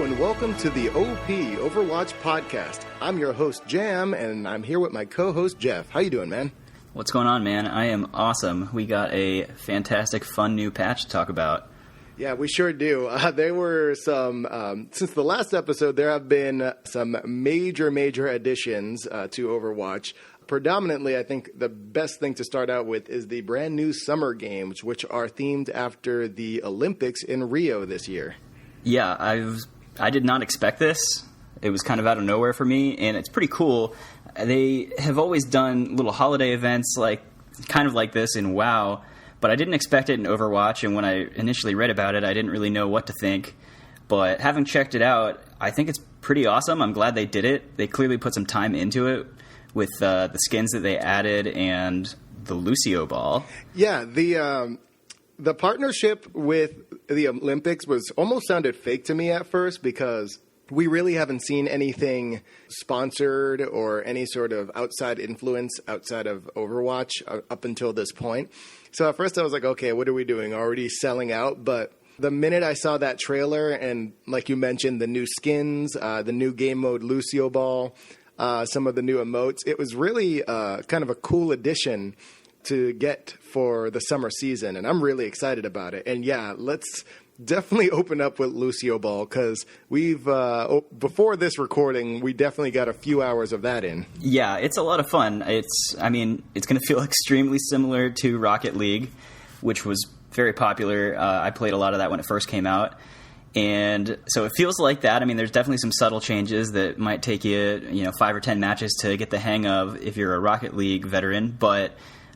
and welcome to the OP Overwatch Podcast. I'm your host, Jam, and I'm here with my co-host, Jeff. How you doing, man? What's going on, man? I am awesome. We got a fantastic, fun new patch to talk about. Yeah, we sure do. There were some, since the last episode, there have been some major additions to Overwatch. Predominantly, I think the best thing to start out with is the brand new summer games, which are themed after the Olympics in Rio this year. Yeah, I did not expect this. It was kind of out of nowhere for me, and it's pretty cool. They have always done little holiday events kind of like this in WoW, but I didn't expect it in Overwatch, and when I initially read about it, I didn't really know what to think. But having checked it out, I think it's pretty awesome. I'm glad they did it. They clearly put some time into it with the skins that they added and the Lucioball. Yeah, the partnership with the Olympics almost sounded fake to me at first because we really haven't seen anything sponsored or any sort of outside influence outside of Overwatch up until this point. So at first I was like, okay, what are we doing? Already selling out? But the minute I saw that trailer and, like you mentioned, the new skins, the new game mode Lucioball, some of the new emotes, it was really kind of a cool addition to get for the summer season, and I'm really excited about it. And yeah, let's definitely open up with Lucioball because we've before this recording, we definitely got a few hours of that in. Yeah, it's a lot of fun. It's going to feel extremely similar to Rocket League, which was very popular. I played a lot of that when it first came out. And so it feels like that. I mean, there's definitely some subtle changes that might take you 5 or 10 matches to get the hang of if you're a Rocket League veteran. But,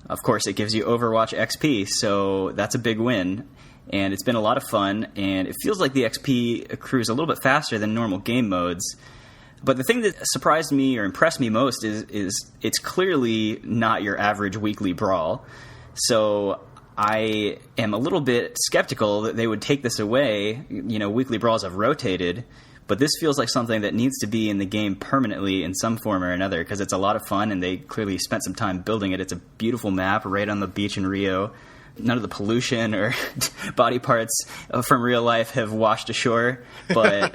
of course, it gives you Overwatch XP, so that's a big win. And it's been a lot of fun, and it feels like the XP accrues a little bit faster than normal game modes. But the thing that surprised me or impressed me most is it's clearly not your average weekly brawl. So I am a little bit skeptical that they would take this away. Weekly brawls have rotated, but this feels like something that needs to be in the game permanently in some form or another because it's a lot of fun, and they clearly spent some time building it. It's a beautiful map right on the beach in Rio. None of the pollution or body parts from real life have washed ashore, but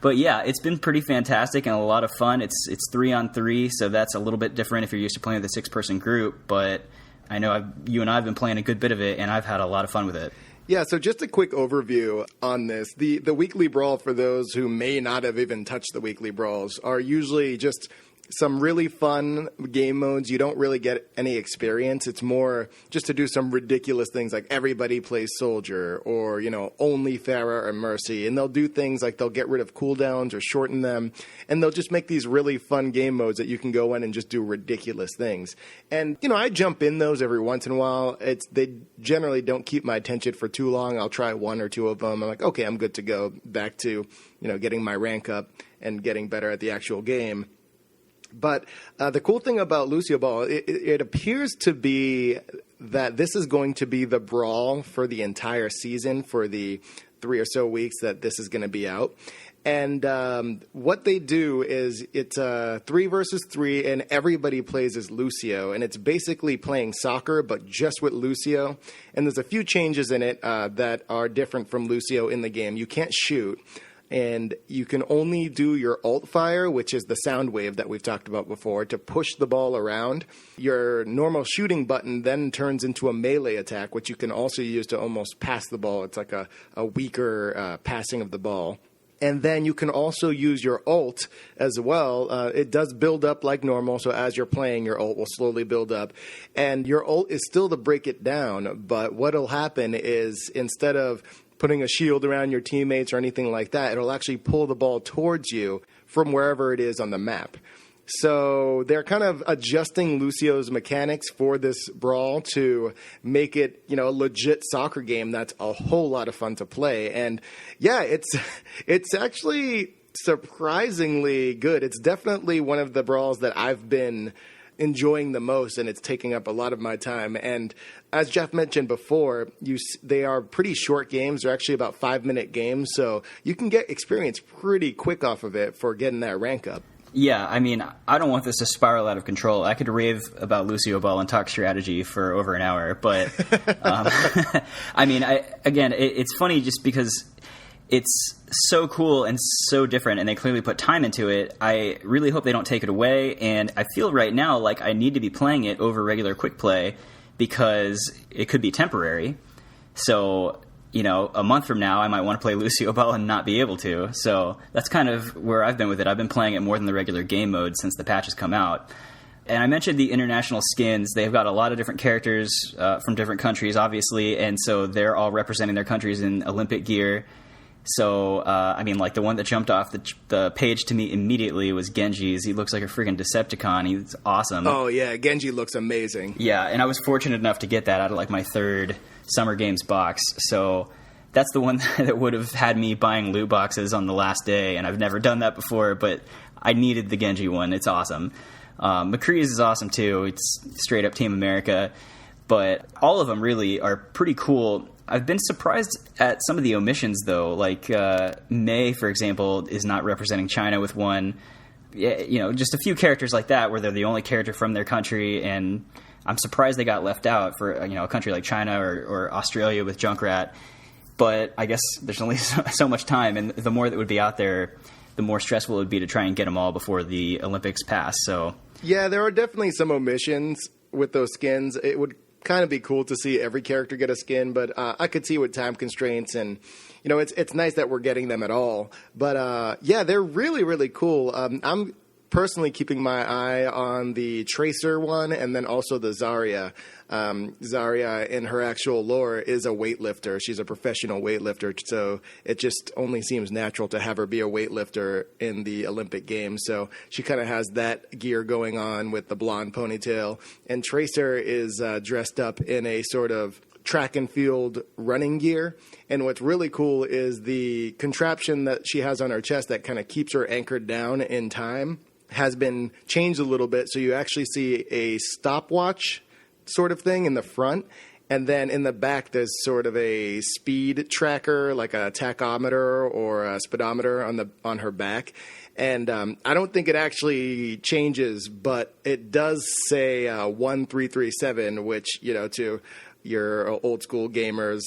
but yeah, it's been pretty fantastic and a lot of fun. It's 3-on-3, so that's a little bit different if you're used to playing with a 6-person group, but I know you and I have been playing a good bit of it, and I've had a lot of fun with it. Yeah, so just a quick overview on this. The weekly brawl, for those who may not have even touched the weekly brawls, are usually just some really fun game modes. You don't really get any experience. It's more just to do some ridiculous things like everybody plays Soldier or, only Pharah or Mercy. And they'll do things like they'll get rid of cooldowns or shorten them. And they'll just make these really fun game modes that you can go in and just do ridiculous things. And, I jump in those every once in a while. They generally don't keep my attention for too long. I'll try 1 or 2 of them. I'm like, okay, I'm good to go back to, getting my rank up and getting better at the actual game. But the cool thing about Lucioball, it appears to be that this is going to be the brawl for the entire season for the 3 or so weeks that this is going to be out. And what they do is it's 3 versus 3, and everybody plays as Lucio. And it's basically playing soccer, but just with Lucio. And there's a few changes in it that are different from Lucio in the game. You can't shoot. And you can only do your alt fire, which is the sound wave that we've talked about before, to push the ball around. Your normal shooting button then turns into a melee attack, which you can also use to almost pass the ball. It's like a weaker passing of the ball. And then you can also use your ult as well. It does build up like normal, so as you're playing, your ult will slowly build up. And your ult is still to break it down, but what will happen is instead of putting a shield around your teammates or anything like that, it'll actually pull the ball towards you from wherever it is on the map. So they're kind of adjusting Lucio's mechanics for this brawl to make it, a legit soccer game that's a whole lot of fun to play. And yeah, it's actually surprisingly good. It's definitely one of the brawls that I've been enjoying the most, and it's taking up a lot of my time. And as Jeff mentioned before, they are pretty short games. They're actually about 5-minute games, so you can get experience pretty quick off of it for getting that rank up. Yeah, I mean, I don't want this to spiral out of control. I could rave about Lucioball and talk strategy for over an hour, but I mean, it's funny just because it's so cool and so different, and they clearly put time into it. I really hope they don't take it away, and I feel right now like I need to be playing it over regular quick play because it could be temporary. So, a month from now, I might want to play Lucioball and not be able to. So that's kind of where I've been with it. I've been playing it more than the regular game mode since the patch has come out. And I mentioned the international skins. They've got a lot of different characters from different countries, obviously, and so they're all representing their countries in Olympic gear. So, the one that jumped off the page to me immediately was Genji's. He looks like a freaking Decepticon. He's awesome. Oh, yeah, Genji looks amazing. Yeah, and I was fortunate enough to get that out of, my third Summer Games box. So that's the one that would have had me buying loot boxes on the last day, and I've never done that before, but I needed the Genji one. It's awesome. McCree's is awesome, too. It's straight up Team America. But all of them really are pretty cool. I've been surprised at some of the omissions, though. Like Mei, for example, is not representing China with one. Just a few characters like that where they're the only character from their country, and I'm surprised they got left out for a country like China or Australia with Junkrat. But I guess there's only so much time, and the more that would be out there, the more stressful it would be to try and get them all before the Olympics pass. So yeah, there are definitely some omissions with those skins. It would kind of be cool to see every character get a skin, but I could see with time constraints, and it's nice that we're getting them at all. But they're really, really cool. I'm personally keeping my eye on the Tracer one, and then also the Zarya. Zarya, in her actual lore, is a weightlifter. She's a professional weightlifter, so it just only seems natural to have her be a weightlifter in the Olympic Games. So she kind of has that gear going on with the blonde ponytail. And Tracer is dressed up in a sort of track and field running gear. And what's really cool is the contraption that she has on her chest that kind of keeps her anchored down in time has been changed a little bit. So you actually see a stopwatch sort of thing in the front, and then in the back there's sort of a speed tracker, like a tachometer or a speedometer on her back. And I don't think it actually changes, but it does say 1337, which to your old school gamers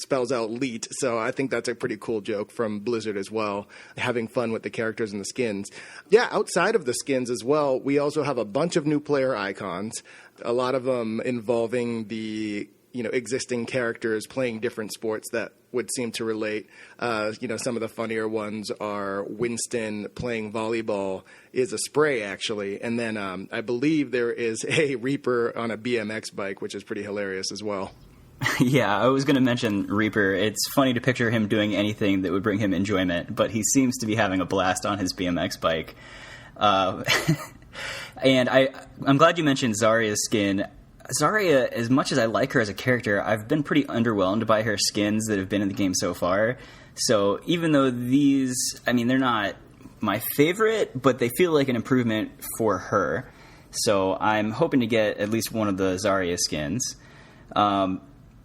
spells out LEET. So I think that's a pretty cool joke from Blizzard as well, having fun with the characters and the skins. Yeah, outside of the skins as well, we also have a bunch of new player icons, a lot of them involving the existing characters playing different sports that would seem to relate. Some of the funnier ones are Winston playing volleyball is a spray, actually. And then I believe there is a Reaper on a BMX bike, which is pretty hilarious as well. Yeah, I was going to mention Reaper. It's funny to picture him doing anything that would bring him enjoyment, but he seems to be having a blast on his BMX bike. And I'm glad you mentioned Zarya's skin. Zarya, as much as I like her as a character, I've been pretty underwhelmed by her skins that have been in the game so far. So even though these, they're not my favorite, but they feel like an improvement for her. So I'm hoping to get at least one of the Zarya skins. And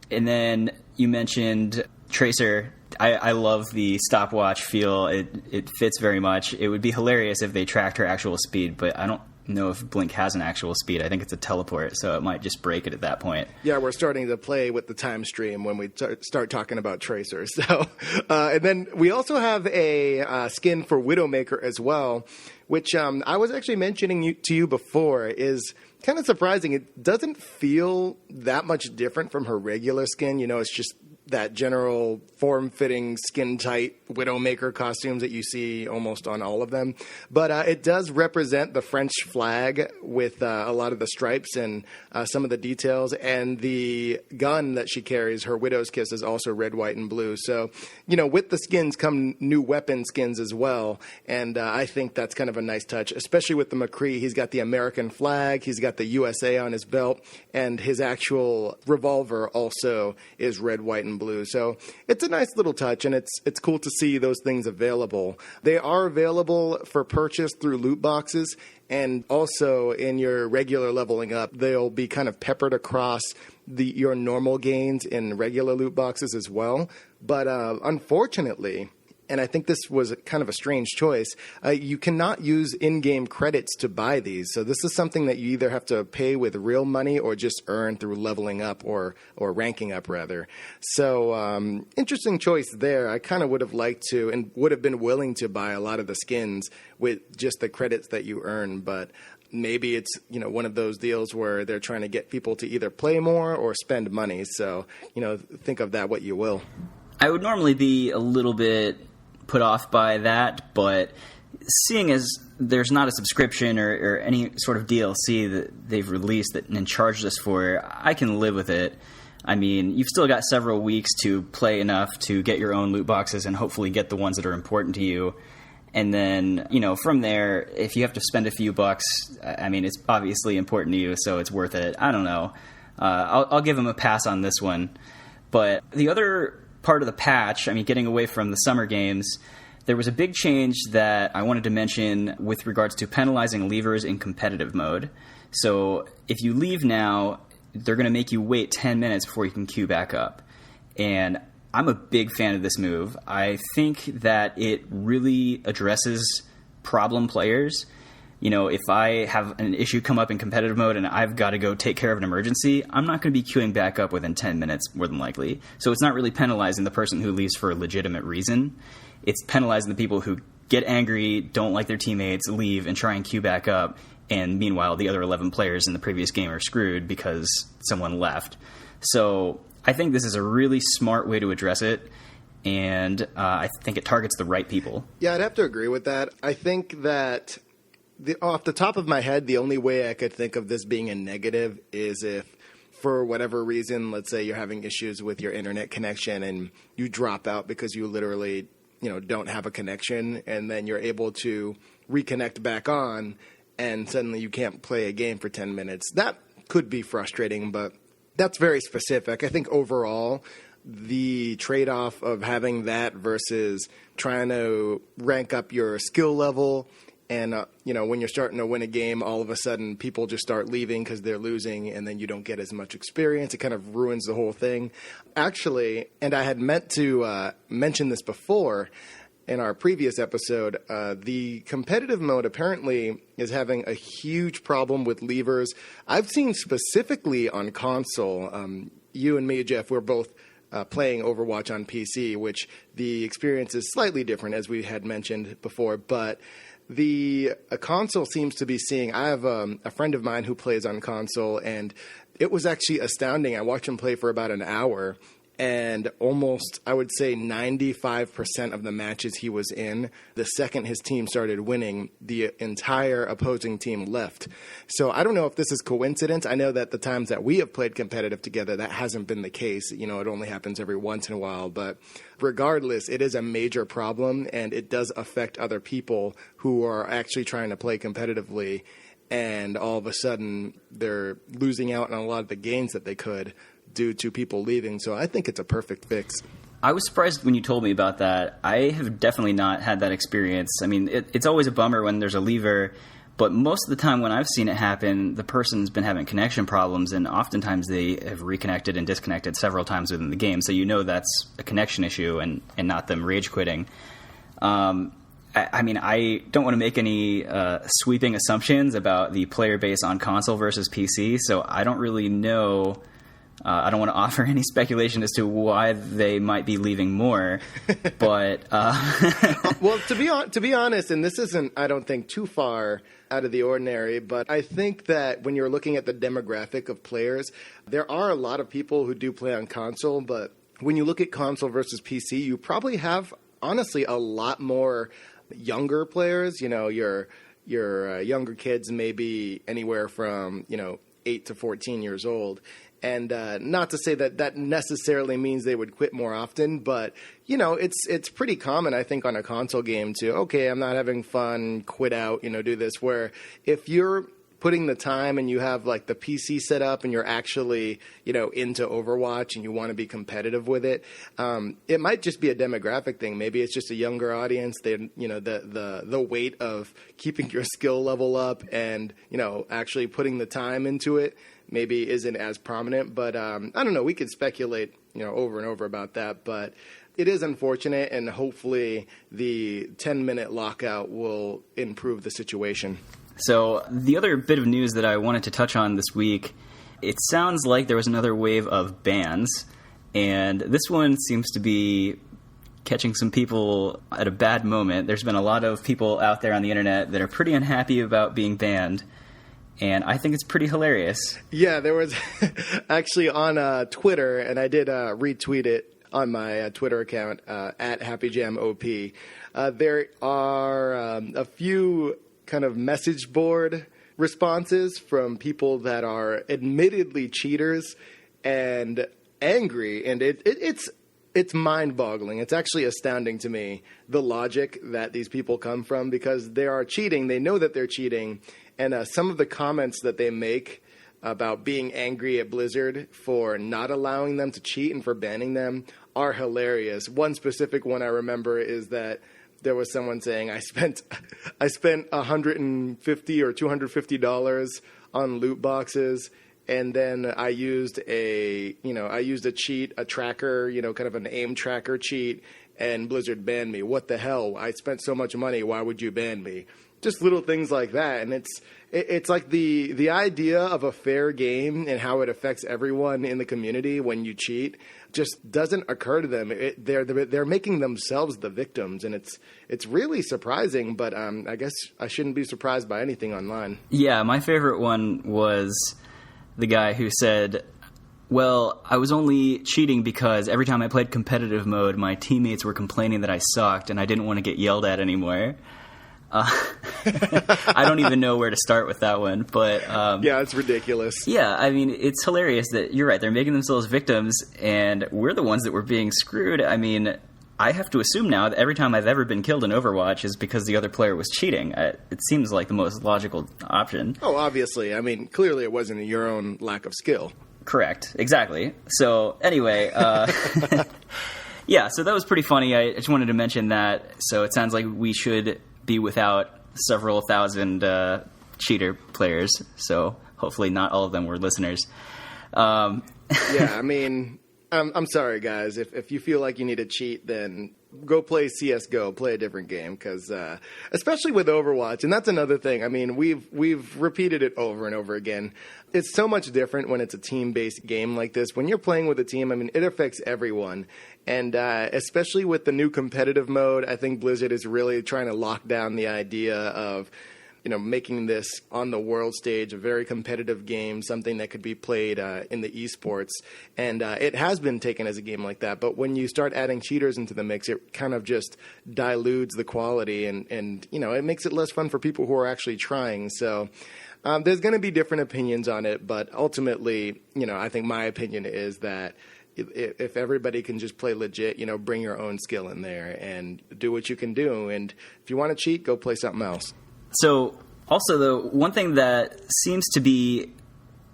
then you mentioned Tracer. I love the stopwatch feel. It fits very much. It would be hilarious if they tracked her actual speed, but I don't know if Blink has an actual speed. I think it's a teleport, so it might just break it at that point. Yeah, we're starting to play with the time stream when we start talking about Tracer. So, and then we also have a skin for Widowmaker as well, which I was actually mentioning to you before is kind of surprising. It doesn't feel that much different from her regular skin. It's just that general form-fitting, skin-tight Widowmaker costumes that you see almost on all of them. But it does represent the French flag with a lot of the stripes and some of the details. And the gun that she carries, her Widow's Kiss, is also red, white, and blue. So, with the skins come new weapon skins as well. And I think that's kind of a nice touch, especially with the McCree. He's got the American flag. He's got the USA on his belt. And his actual revolver also is red, white, and blue. So it's a nice little touch, and it's cool to see those things available. They are available for purchase through loot boxes, and also in your regular leveling up, they'll be kind of peppered across your normal gains in regular loot boxes as well. But unfortunately, and I think this was kind of a strange choice, you cannot use in-game credits to buy these. So this is something that you either have to pay with real money or just earn through leveling up or ranking up, rather. So interesting choice there. I kind of would have liked to and would have been willing to buy a lot of the skins with just the credits that you earn, but maybe it's, one of those deals where they're trying to get people to either play more or spend money. So, think of that what you will. I would normally be a little bit put off by that, but seeing as there's not a subscription or any sort of DLC that they've released and charged us for, I can live with it. I mean, you've still got several weeks to play enough to get your own loot boxes and hopefully get the ones that are important to you. And then, from there, if you have to spend a few bucks, I mean, it's obviously important to you, so it's worth it. I don't know. I'll give them a pass on this one. But the other part of the patch, I mean, getting away from the summer games, there was a big change that I wanted to mention with regards to penalizing leavers in competitive mode. So if you leave now, they're going to make you wait 10 minutes before you can queue back up. And I'm a big fan of this move. I think that it really addresses problem players. If I have an issue come up in competitive mode and I've got to go take care of an emergency, I'm not going to be queuing back up within 10 minutes, more than likely. So it's not really penalizing the person who leaves for a legitimate reason. It's penalizing the people who get angry, don't like their teammates, leave, and try and queue back up. And meanwhile, the other 11 players in the previous game are screwed because someone left. So I think this is a really smart way to address it, and I think it targets the right people. Yeah, I'd have to agree with that. I think that off the top of my head, the only way I could think of this being a negative is if, for whatever reason, let's say you're having issues with your internet connection and you drop out because you literally, don't have a connection, and then you're able to reconnect back on, and suddenly you can't play a game for 10 minutes. That could be frustrating, but that's very specific. I think overall, the trade-off of having that versus trying to rank up your skill level and, when you're starting to win a game, all of a sudden people just start leaving because they're losing and then you don't get as much experience. It kind of ruins the whole thing. Actually, and I had meant to mention this before, in our previous episode, the competitive mode apparently is having a huge problem with leavers. I've seen specifically on console, you and me, Jeff, we're both playing Overwatch on PC, which the experience is slightly different, as we had mentioned before, but the console seems to be seeing, I have a friend of mine who plays on console, and it was actually astounding. I watched him play for about an hour, and almost, I would say, 95% of the matches he was in, the second his team started winning, the entire opposing team left. So I don't know if this is coincidence. I know that the times that we have played competitive together, that hasn't been the case. It only happens every once in a while. But regardless, it is a major problem, and it does affect other people who are actually trying to play competitively. And all of a sudden, they're losing out on a lot of the gains that they could due to people leaving. So I think it's a perfect fix. I was surprised when you told me about that. I have definitely not had that experience. I mean, it's always a bummer when there's a leaver, but most of the time when I've seen it happen, the person's been having connection problems, and oftentimes they have reconnected and disconnected several times within the game. So that's a connection issue and not them rage quitting. I mean, I don't want to make any sweeping assumptions about the player base on console versus PC, so I don't really know. I don't want to offer any speculation as to why they might be leaving more, but well, to be honest, and this isn't, I don't think, too far out of the ordinary, but I think that when you're looking at the demographic of players, there are a lot of people who do play on console, but when you look at console versus PC, you probably have, honestly, a lot more younger players. Your younger kids may be anywhere from 8 to 14 years old. And not to say that that necessarily means they would quit more often, but, it's pretty common, I think, on a console game to, okay, I'm not having fun, quit out, do this. Where if you're putting the time and you have, like, the PC set up and you're actually, into Overwatch and you want to be competitive with it, it might just be a demographic thing. Maybe it's just a younger audience. They, the weight of keeping your skill level up and, actually putting the time into it maybe isn't as prominent, but I don't know. We could speculate, over and over about that. But it is unfortunate, and hopefully the 10-minute lockout will improve the situation. So the other bit of news that I wanted to touch on this week, it sounds like there was another wave of bans, and this one seems to be catching some people at a bad moment. There's been a lot of people out there on the internet that are pretty unhappy about being banned, and I think it's pretty hilarious. Yeah, there was actually on Twitter, and I did retweet it on my Twitter account, at HappyJamOP. There are a few kind of message board responses from people that are admittedly cheaters and angry, and it's mind-boggling. It's actually astounding to me, the logic that these people come from, because they are cheating. They know that they're cheating, and some of the comments that they make about being angry at Blizzard for not allowing them to cheat and for banning them are hilarious. One specific one I remember is that there was someone saying, I spent $150 or $250 on loot boxes, and then I used a cheat, a tracker, kind of an aim tracker cheat, and Blizzard banned me. What the hell? I spent so much money. Why would you ban me? Just little things like that. And it's like the idea of a fair game and how it affects everyone in the community when you cheat just doesn't occur to them. They're making themselves the victims, and it's really surprising. But I guess I shouldn't be surprised by anything online. Yeah, my favorite one was the guy who said, well, I was only cheating because every time I played competitive mode, my teammates were complaining that I sucked and I didn't want to get yelled at anymore. I don't even know where to start with that one, but yeah, it's ridiculous. Yeah, I mean, it's hilarious that you're right. They're making themselves victims, and we're the ones that were being screwed. I mean, I have to assume now that every time I've ever been killed in Overwatch is because the other player was cheating. It seems like the most logical option. Oh, obviously. I mean, clearly it wasn't your own lack of skill. Correct. Exactly. So, anyway, yeah, so that was pretty funny. I just wanted to mention that. So it sounds like we should be without several thousand cheater players. So hopefully not all of them were listeners. Yeah, I mean, I'm sorry, guys. If you feel like you need to cheat, then go play CSGO, play a different game, because especially with Overwatch, and that's another thing. I mean, we've repeated it over and over again. It's so much different when it's a team-based game like this. When you're playing with a team, I mean, it affects everyone. And especially with the new competitive mode, I think Blizzard is really trying to lock down the idea of, making this on the world stage a very competitive game, something that could be played in the esports. And it has been taken as a game like that. But when you start adding cheaters into the mix, it kind of just dilutes the quality and it makes it less fun for people who are actually trying. So there's going to be different opinions on it. But ultimately, I think my opinion is that if everybody can just play legit, bring your own skill in there and do what you can do. And if you want to cheat, go play something else. So, also, though, one thing that seems to be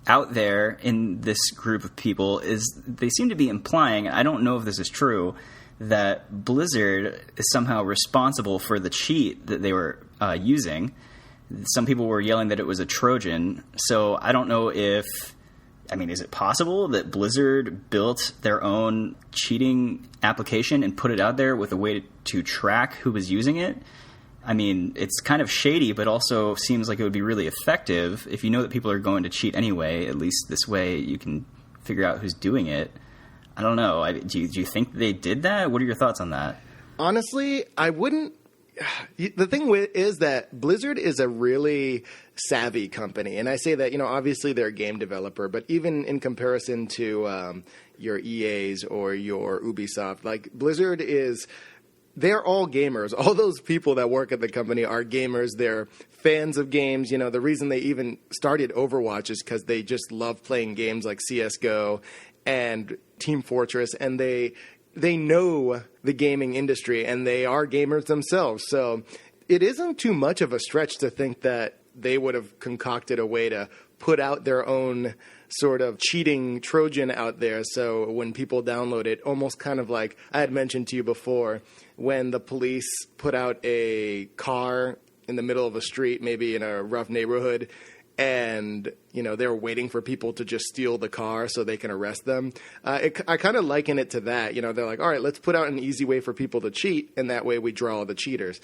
out there in this group of people is they seem to be implying, I don't know if this is true, that Blizzard is somehow responsible for the cheat that they were using. Some people were yelling that it was a Trojan. So, I don't know if... is it possible that Blizzard built their own cheating application and put it out there with a way to track who was using it? I mean, it's kind of shady, but also seems like it would be really effective if you know that people are going to cheat anyway. At least this way you can figure out who's doing it. I don't know. Do you think they did that? What are your thoughts on that? Honestly, I wouldn't. The thing is that Blizzard is a really savvy company. And I say that, obviously they're a game developer, but even in comparison to your EAs or your Ubisoft, like Blizzard they're all gamers. All those people that work at the company are gamers. They're fans of games. The reason they even started Overwatch is because they just love playing games like CSGO and Team Fortress, and they know the gaming industry, and they are gamers themselves. So it isn't too much of a stretch to think that they would have concocted a way to put out their own sort of cheating Trojan out there. So when people download it, almost kind of like I had mentioned to you before, when the police put out a car in the middle of a street, maybe in a rough neighborhood, and, they're waiting for people to just steal the car so they can arrest them. I kind of liken it to that. They're like, all right, let's put out an easy way for people to cheat, and that way we draw the cheaters.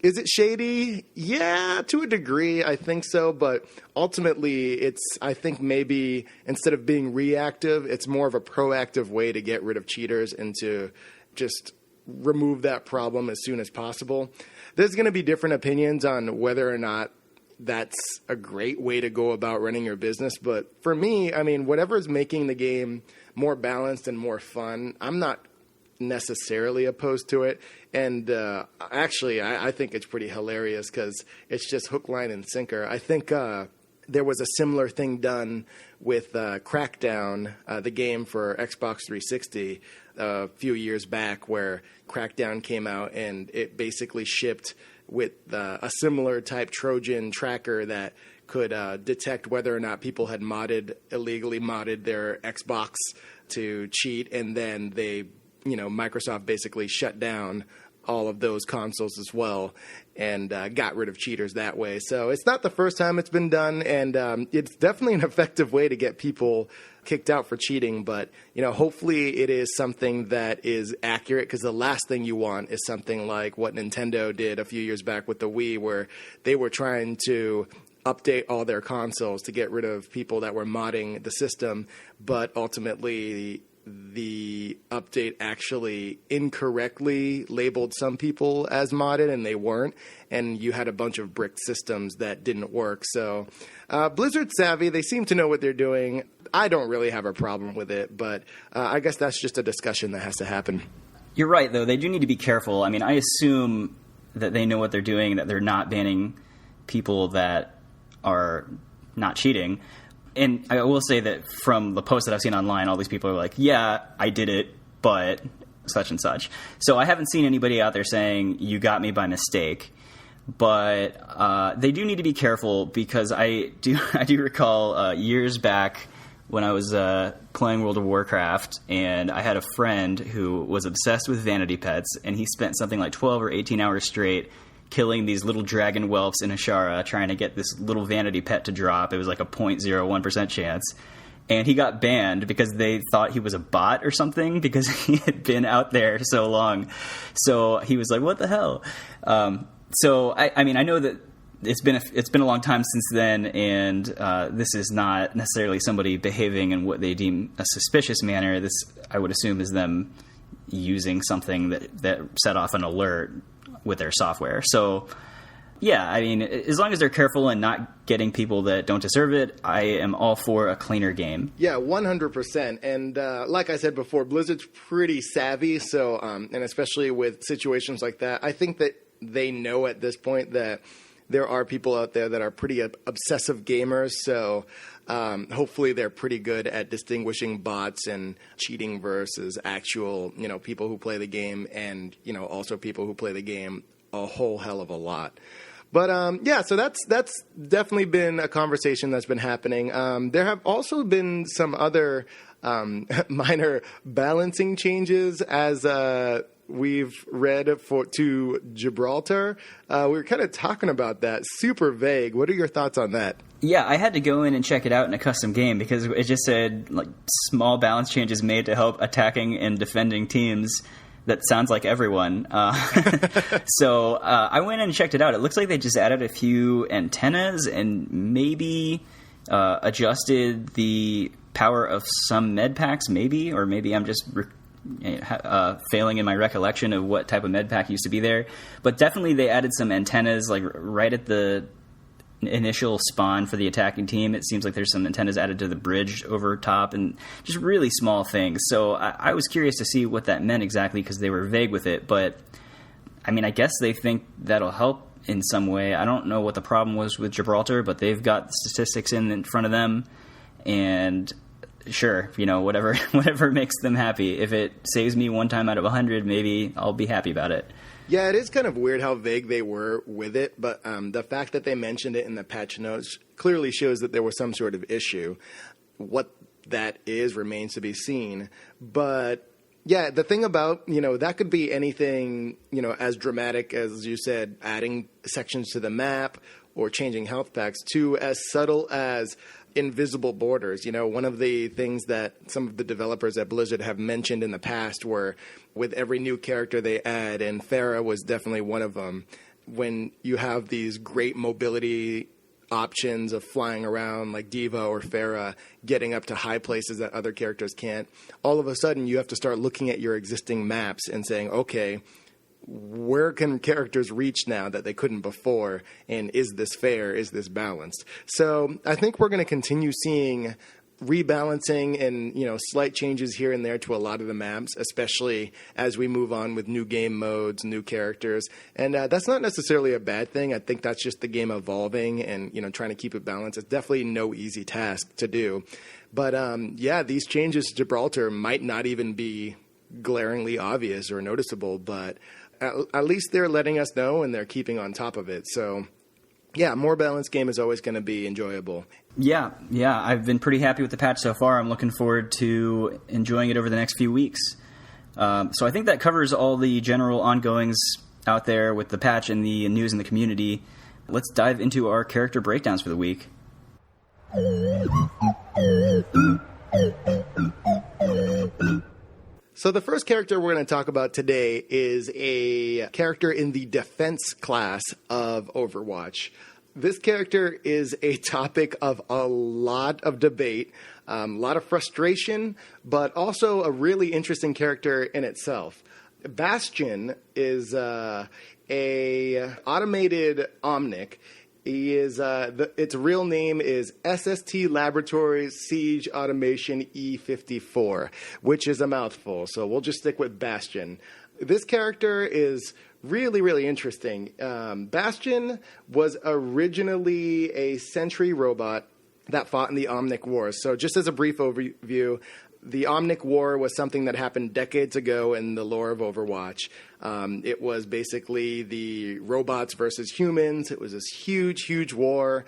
Is it shady? Yeah, to a degree, I think so. But ultimately, I think maybe instead of being reactive, it's more of a proactive way to get rid of cheaters and to just remove that problem as soon as possible. There's going to be different opinions on whether or not that's a great way to go about running your business. But for me, whatever is making the game more balanced and more fun, I'm not necessarily opposed to it. And actually, I think it's pretty hilarious because it's just hook, line, and sinker. I think there was a similar thing done with Crackdown, the game for Xbox 360, a few years back, where Crackdown came out and it basically shipped with a similar type Trojan tracker that could detect whether or not people had illegally modded their Xbox to cheat, and then Microsoft basically shut down all of those consoles as well and got rid of cheaters that way. So it's not the first time it's been done, and it's definitely an effective way to get people kicked out for cheating. But, hopefully it is something that is accurate, because the last thing you want is something like what Nintendo did a few years back with the Wii, where they were trying to update all their consoles to get rid of people that were modding the system, but ultimately the update actually incorrectly labeled some people as modded and they weren't, and you had a bunch of bricked systems that didn't work. So Blizzard's savvy. They seem to know what they're doing. I don't really have a problem with it, but I guess that's just a discussion that has to happen. You're right, though. They do need to be careful. I assume that they know what they're doing, that they're not banning people that are not cheating. And I will say that from the posts that I've seen online, all these people are like, yeah, I did it, but such and such. So I haven't seen anybody out there saying, you got me by mistake. But they do need to be careful, because I do recall years back when I was playing World of Warcraft, and I had a friend who was obsessed with vanity pets, and he spent something like 12 or 18 hours straight killing these little dragon whelps in Ashara, trying to get this little vanity pet to drop. It was like a 0.01% chance. And he got banned because they thought he was a bot or something, because he had been out there so long. So he was like, what the hell? So I know that it's been a long time since then, and this is not necessarily somebody behaving in what they deem a suspicious manner. This, I would assume, is them using something that set off an alert with their software. So yeah, as long as they're careful and not getting people that don't deserve it, I am all for a cleaner game. Yeah, 100%. And like I said before, Blizzard's pretty savvy. So, and especially with situations like that, I think that they know at this point that there are people out there that are pretty obsessive gamers. So hopefully they're pretty good at distinguishing bots and cheating versus actual, people who play the game, and, also people who play the game a whole hell of a lot. But yeah, so that's definitely been a conversation that's been happening. There have also been some other minor balancing changes as we've read to Gibraltar. We were kind of talking about that. Super vague. What are your thoughts on that? Yeah, I had to go in and check it out in a custom game, because it just said like small balance changes made to help attacking and defending teams. That sounds like everyone. So I went in and checked it out. It looks like they just added a few antennas and maybe adjusted the power of some med packs, maybe, or maybe I'm just failing in my recollection of what type of med pack used to be there. But definitely they added some antennas like right at the initial spawn for the attacking team. It seems like there's some antennas added to the bridge over top, and just really small things. So I was curious to see what that meant exactly, because they were vague with it. But I guess they think that'll help in some way. I don't know what the problem was with Gibraltar, but they've got the statistics in front of them, and sure, whatever makes them happy. If it saves me one time out of 100, maybe I'll be happy about it. Yeah, it is kind of weird how vague they were with it, but the fact that they mentioned it in the patch notes clearly shows that there was some sort of issue. What that is remains to be seen, but Yeah, the thing about, that could be anything, as dramatic as you said, adding sections to the map or changing health packs, to as subtle as invisible borders. One of the things that some of the developers at Blizzard have mentioned in the past were with every new character they add, and Pharah was definitely one of them, when you have these great mobility options of flying around like D.Va or Pharah, getting up to high places that other characters can't, all of a sudden you have to start looking at your existing maps and saying, okay, where can characters reach now that they couldn't before? And is this fair? Is this balanced? So I think we're going to continue seeing rebalancing and, slight changes here and there to a lot of the maps, especially as we move on with new game modes, new characters. And that's not necessarily a bad thing. I think that's just the game evolving and, trying to keep it balanced. It's definitely no easy task to do. But, these changes to Gibraltar might not even be glaringly obvious or noticeable, but at least they're letting us know and they're keeping on top of it. So, yeah, more balanced game is always going to be enjoyable. Yeah, I've been pretty happy with the patch so far. I'm looking forward to enjoying it over the next few weeks. So I think that covers all the general ongoings out there with the patch and the news in the community. Let's dive into our character breakdowns for the week. So the first character we're going to talk about today is a character in the defense class of Overwatch. This character is a topic of a lot of debate, a lot of frustration, but also a really interesting character in itself. Bastion is a automated Omnic. He is its real name is SST Laboratories Siege Automation E54, which is a mouthful. So we'll just stick with Bastion. This character is really, really interesting. Bastion was originally a sentry robot that fought in the Omnic Wars. So just as a brief overview, the Omnic War was something that happened decades ago in the lore of Overwatch. It was basically the robots versus humans. It was this huge, huge war.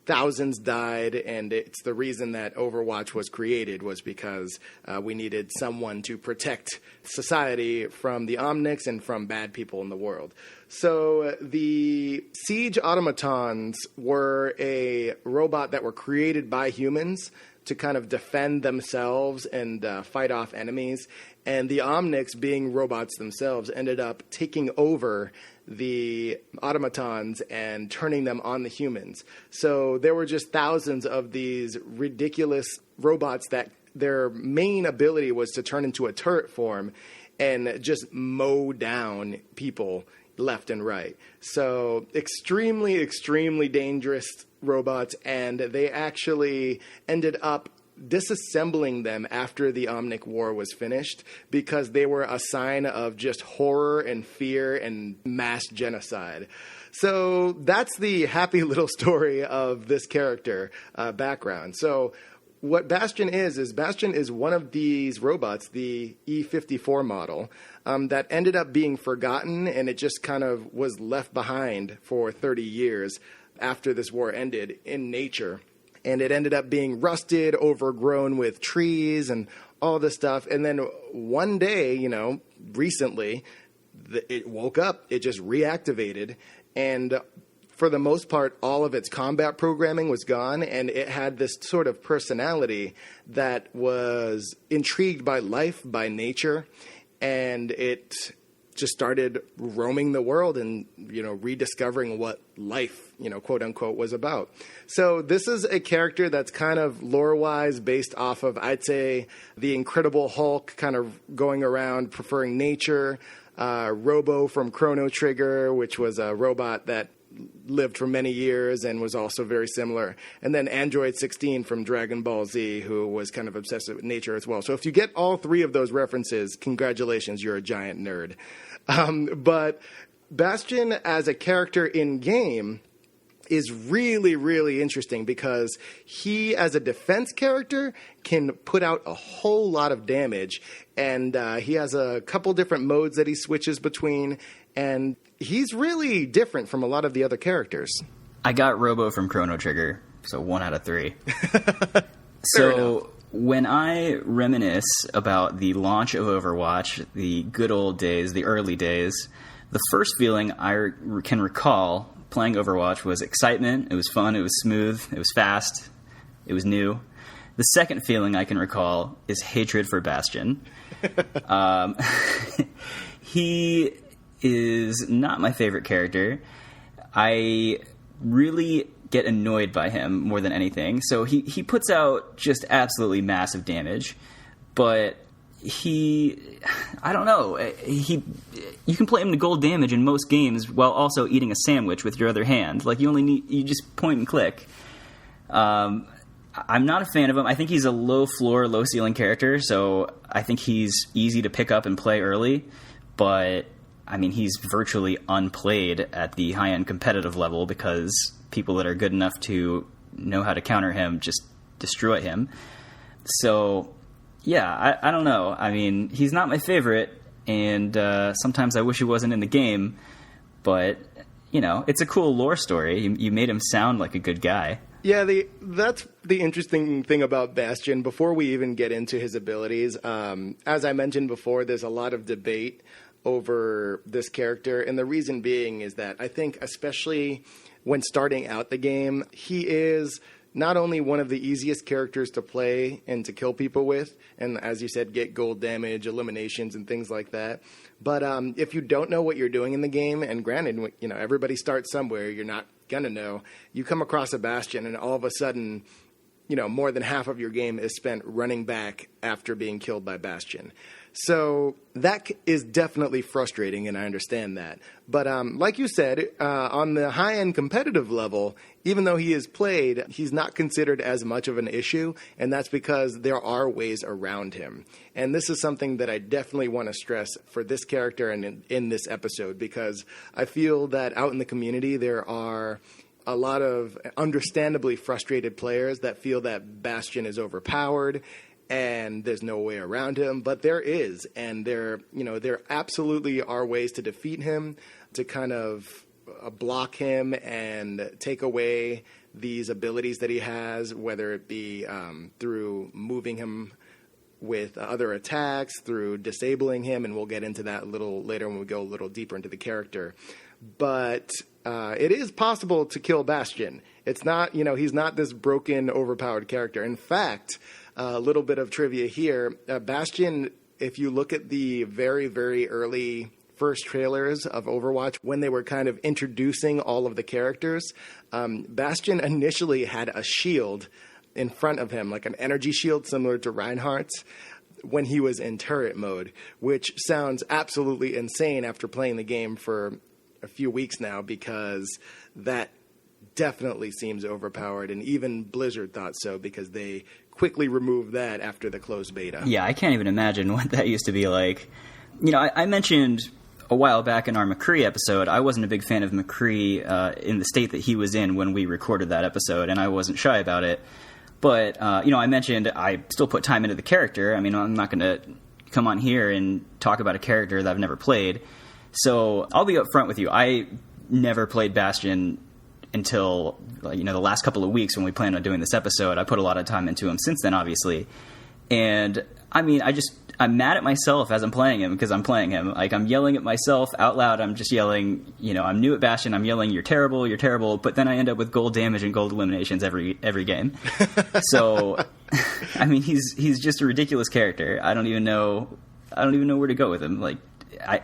Thousands died, and it's the reason that Overwatch was created was because we needed someone to protect society from the Omnics and from bad people in the world. So the Siege Automatons were a robot that were created by humans to kind of defend themselves and fight off enemies. And the Omnics, being robots themselves, ended up taking over the automatons and turning them on the humans. So there were just thousands of these ridiculous robots that their main ability was to turn into a turret form and just mow down people left and right. So extremely, extremely dangerous robots, and they actually ended up disassembling them after the Omnic War was finished because they were a sign of just horror and fear and mass genocide. So that's the happy little story of this character background. So what Bastion is Bastion is one of these robots, the E54 model, that ended up being forgotten, and it just kind of was left behind for 30 years after this war ended in nature. And it ended up being rusted, overgrown with trees and all this stuff. And then one day, recently, it woke up, it just reactivated. And for the most part, all of its combat programming was gone. And it had this sort of personality that was intrigued by life, by nature. And it just started roaming the world and, rediscovering what life, quote unquote, was about. So this is a character that's kind of lore-wise based off of, I'd say, the Incredible Hulk, kind of going around preferring nature, Robo from Chrono Trigger, which was a robot that lived for many years and was also very similar. And then Android 16 from Dragon Ball Z, who was kind of obsessed with nature as well. So if you get all three of those references, congratulations, you're a giant nerd. But Bastion as a character in game is really, really interesting because he, as a defense character, can put out a whole lot of damage. And he has a couple different modes that he switches between. And he's really different from a lot of the other characters. I got Robo from Chrono Trigger, so 1 out of 3. So when I reminisce about the launch of Overwatch, the good old days, the early days, the first feeling I can recall playing Overwatch was excitement. It was fun. It was smooth. It was fast. It was new. The second feeling I can recall is hatred for Bastion. He is not my favorite character. I really get annoyed by him more than anything. So he puts out just absolutely massive damage, but I don't know. You can play him to gold damage in most games while also eating a sandwich with your other hand. Like you just point and click. I'm not a fan of him. I think he's a low floor, low ceiling character, so I think he's easy to pick up and play early, but I mean, he's virtually unplayed at the high-end competitive level because people that are good enough to know how to counter him just destroy him. So, yeah, I don't know. I mean, he's not my favorite, and sometimes I wish he wasn't in the game, but, you know, it's a cool lore story. You made him sound like a good guy. Yeah, that's the interesting thing about Bastion. Before we even get into his abilities, as I mentioned before, there's a lot of debate over this character, and the reason being is that I think, especially when starting out the game, he is not only one of the easiest characters to play and to kill people with, and as you said, get gold damage, eliminations, and things like that. But if you don't know what you're doing in the game, and granted, you know, everybody starts somewhere, you're not gonna know, you come across a Bastion, and all of a sudden, you know, more than half of your game is spent running back after being killed by Bastion. So that is definitely frustrating, and I understand that. But like you said, on the high-end competitive level, even though he is played, he's not considered as much of an issue, and that's because there are ways around him. And this is something that I definitely want to stress for this character and in this episode, because I feel that out in the community there are a lot of understandably frustrated players that feel that Bastion is overpowered and there's no way around him, but there is, and there absolutely are ways to defeat him, to kind of block him and take away these abilities that he has, whether it be through moving him with other attacks, through disabling him, and we'll get into that a little later when we go a little deeper into the character. But it is possible to kill Bastion. It's not, he's not this broken, overpowered character. In fact, a little bit of trivia here. Bastion, if you look at the very, very early first trailers of Overwatch, when they were kind of introducing all of the characters, Bastion initially had a shield in front of him, like an energy shield similar to Reinhardt's, when he was in turret mode, which sounds absolutely insane after playing the game for a few weeks now, because that definitely seems overpowered, and even Blizzard thought so because they quickly removed that after the closed beta. Yeah, I can't even imagine what that used to be like. I mentioned a while back in our McCree episode, I wasn't a big fan of McCree in the state that he was in when we recorded that episode, and I wasn't shy about it. But, I mentioned I still put time into the character. I mean, I'm not going to come on here and talk about a character that I've never played. So I'll be upfront with you. I never played Bastion until, the last couple of weeks when we planned on doing this episode. I put a lot of time into him since then, obviously. And, I mean, I'm mad at myself as I'm playing him because I'm playing him. Like, I'm yelling at myself out loud. I'm just yelling, I'm new at Bastion. I'm yelling, you're terrible, you're terrible. But then I end up with gold damage and gold eliminations every game. So, I mean, he's just a ridiculous character. I don't even know where to go with him. Like,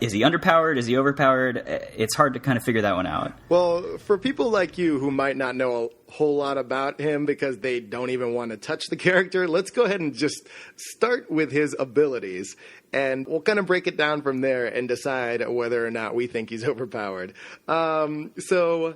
is he underpowered? Is he overpowered? It's hard to kind of figure that one out. Well, for people like you who might not know a whole lot about him because they don't even want to touch the character, let's go ahead and just start with his abilities. And we'll kind of break it down from there and decide whether or not we think he's overpowered. So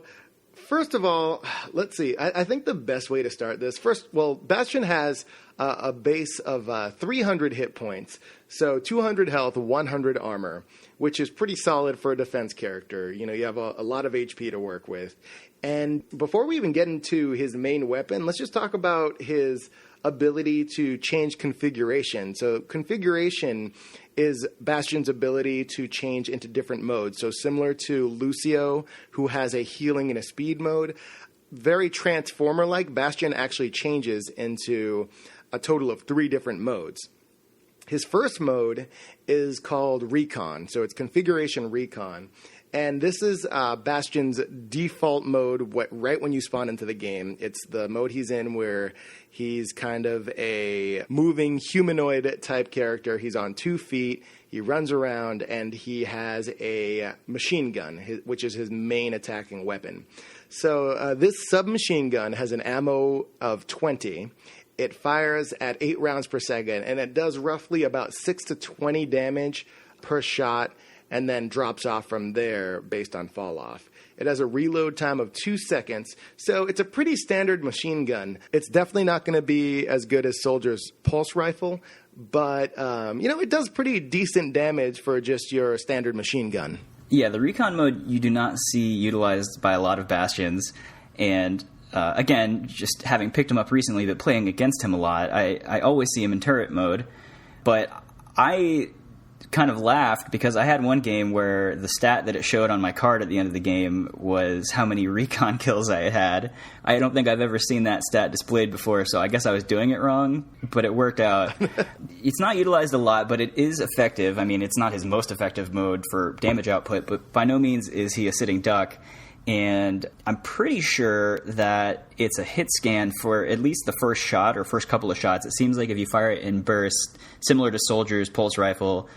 first of all, let's see. I think the best way to start this, Bastion has a base of 300 hit points. So 200 health, 100 armor, which is pretty solid for a defense character. You have a lot of HP to work with. And before we even get into his main weapon, let's just talk about his ability to change configuration. So configuration is Bastion's ability to change into different modes. So similar to Lucio, who has a healing and a speed mode, very Transformer-like, Bastion actually changes into a total of 3 different modes. His first mode is called Recon, so it's Configuration Recon. And this is Bastion's default mode right when you spawn into the game. It's the mode he's in where he's kind of a moving humanoid type character. He's on 2 feet, he runs around, and he has a machine gun, which is his main attacking weapon. So this submachine gun has an ammo of 20. It fires at 8 rounds per second, and it does roughly about 6 to 20 damage per shot, and then drops off from there based on fall off. It has a reload time of 2 seconds, so it's a pretty standard machine gun. It's definitely not going to be as good as Soldier's pulse rifle, but it does pretty decent damage for just your standard machine gun. Yeah, the Recon mode you do not see utilized by a lot of Bastions, and again, just having picked him up recently but playing against him a lot, I always see him in turret mode, but I kind of laughed because I had one game where the stat that it showed on my card at the end of the game was how many recon kills I had. I don't think I've ever seen that stat displayed before, so I guess I was doing it wrong, but it worked out. It's not utilized a lot, but it is effective. I mean, it's not his most effective mode for damage output, but by no means is he a sitting duck. And I'm pretty sure that it's a hit scan for at least the first shot or first couple of shots. It seems like if you fire it in bursts, similar to Soldier's pulse rifle,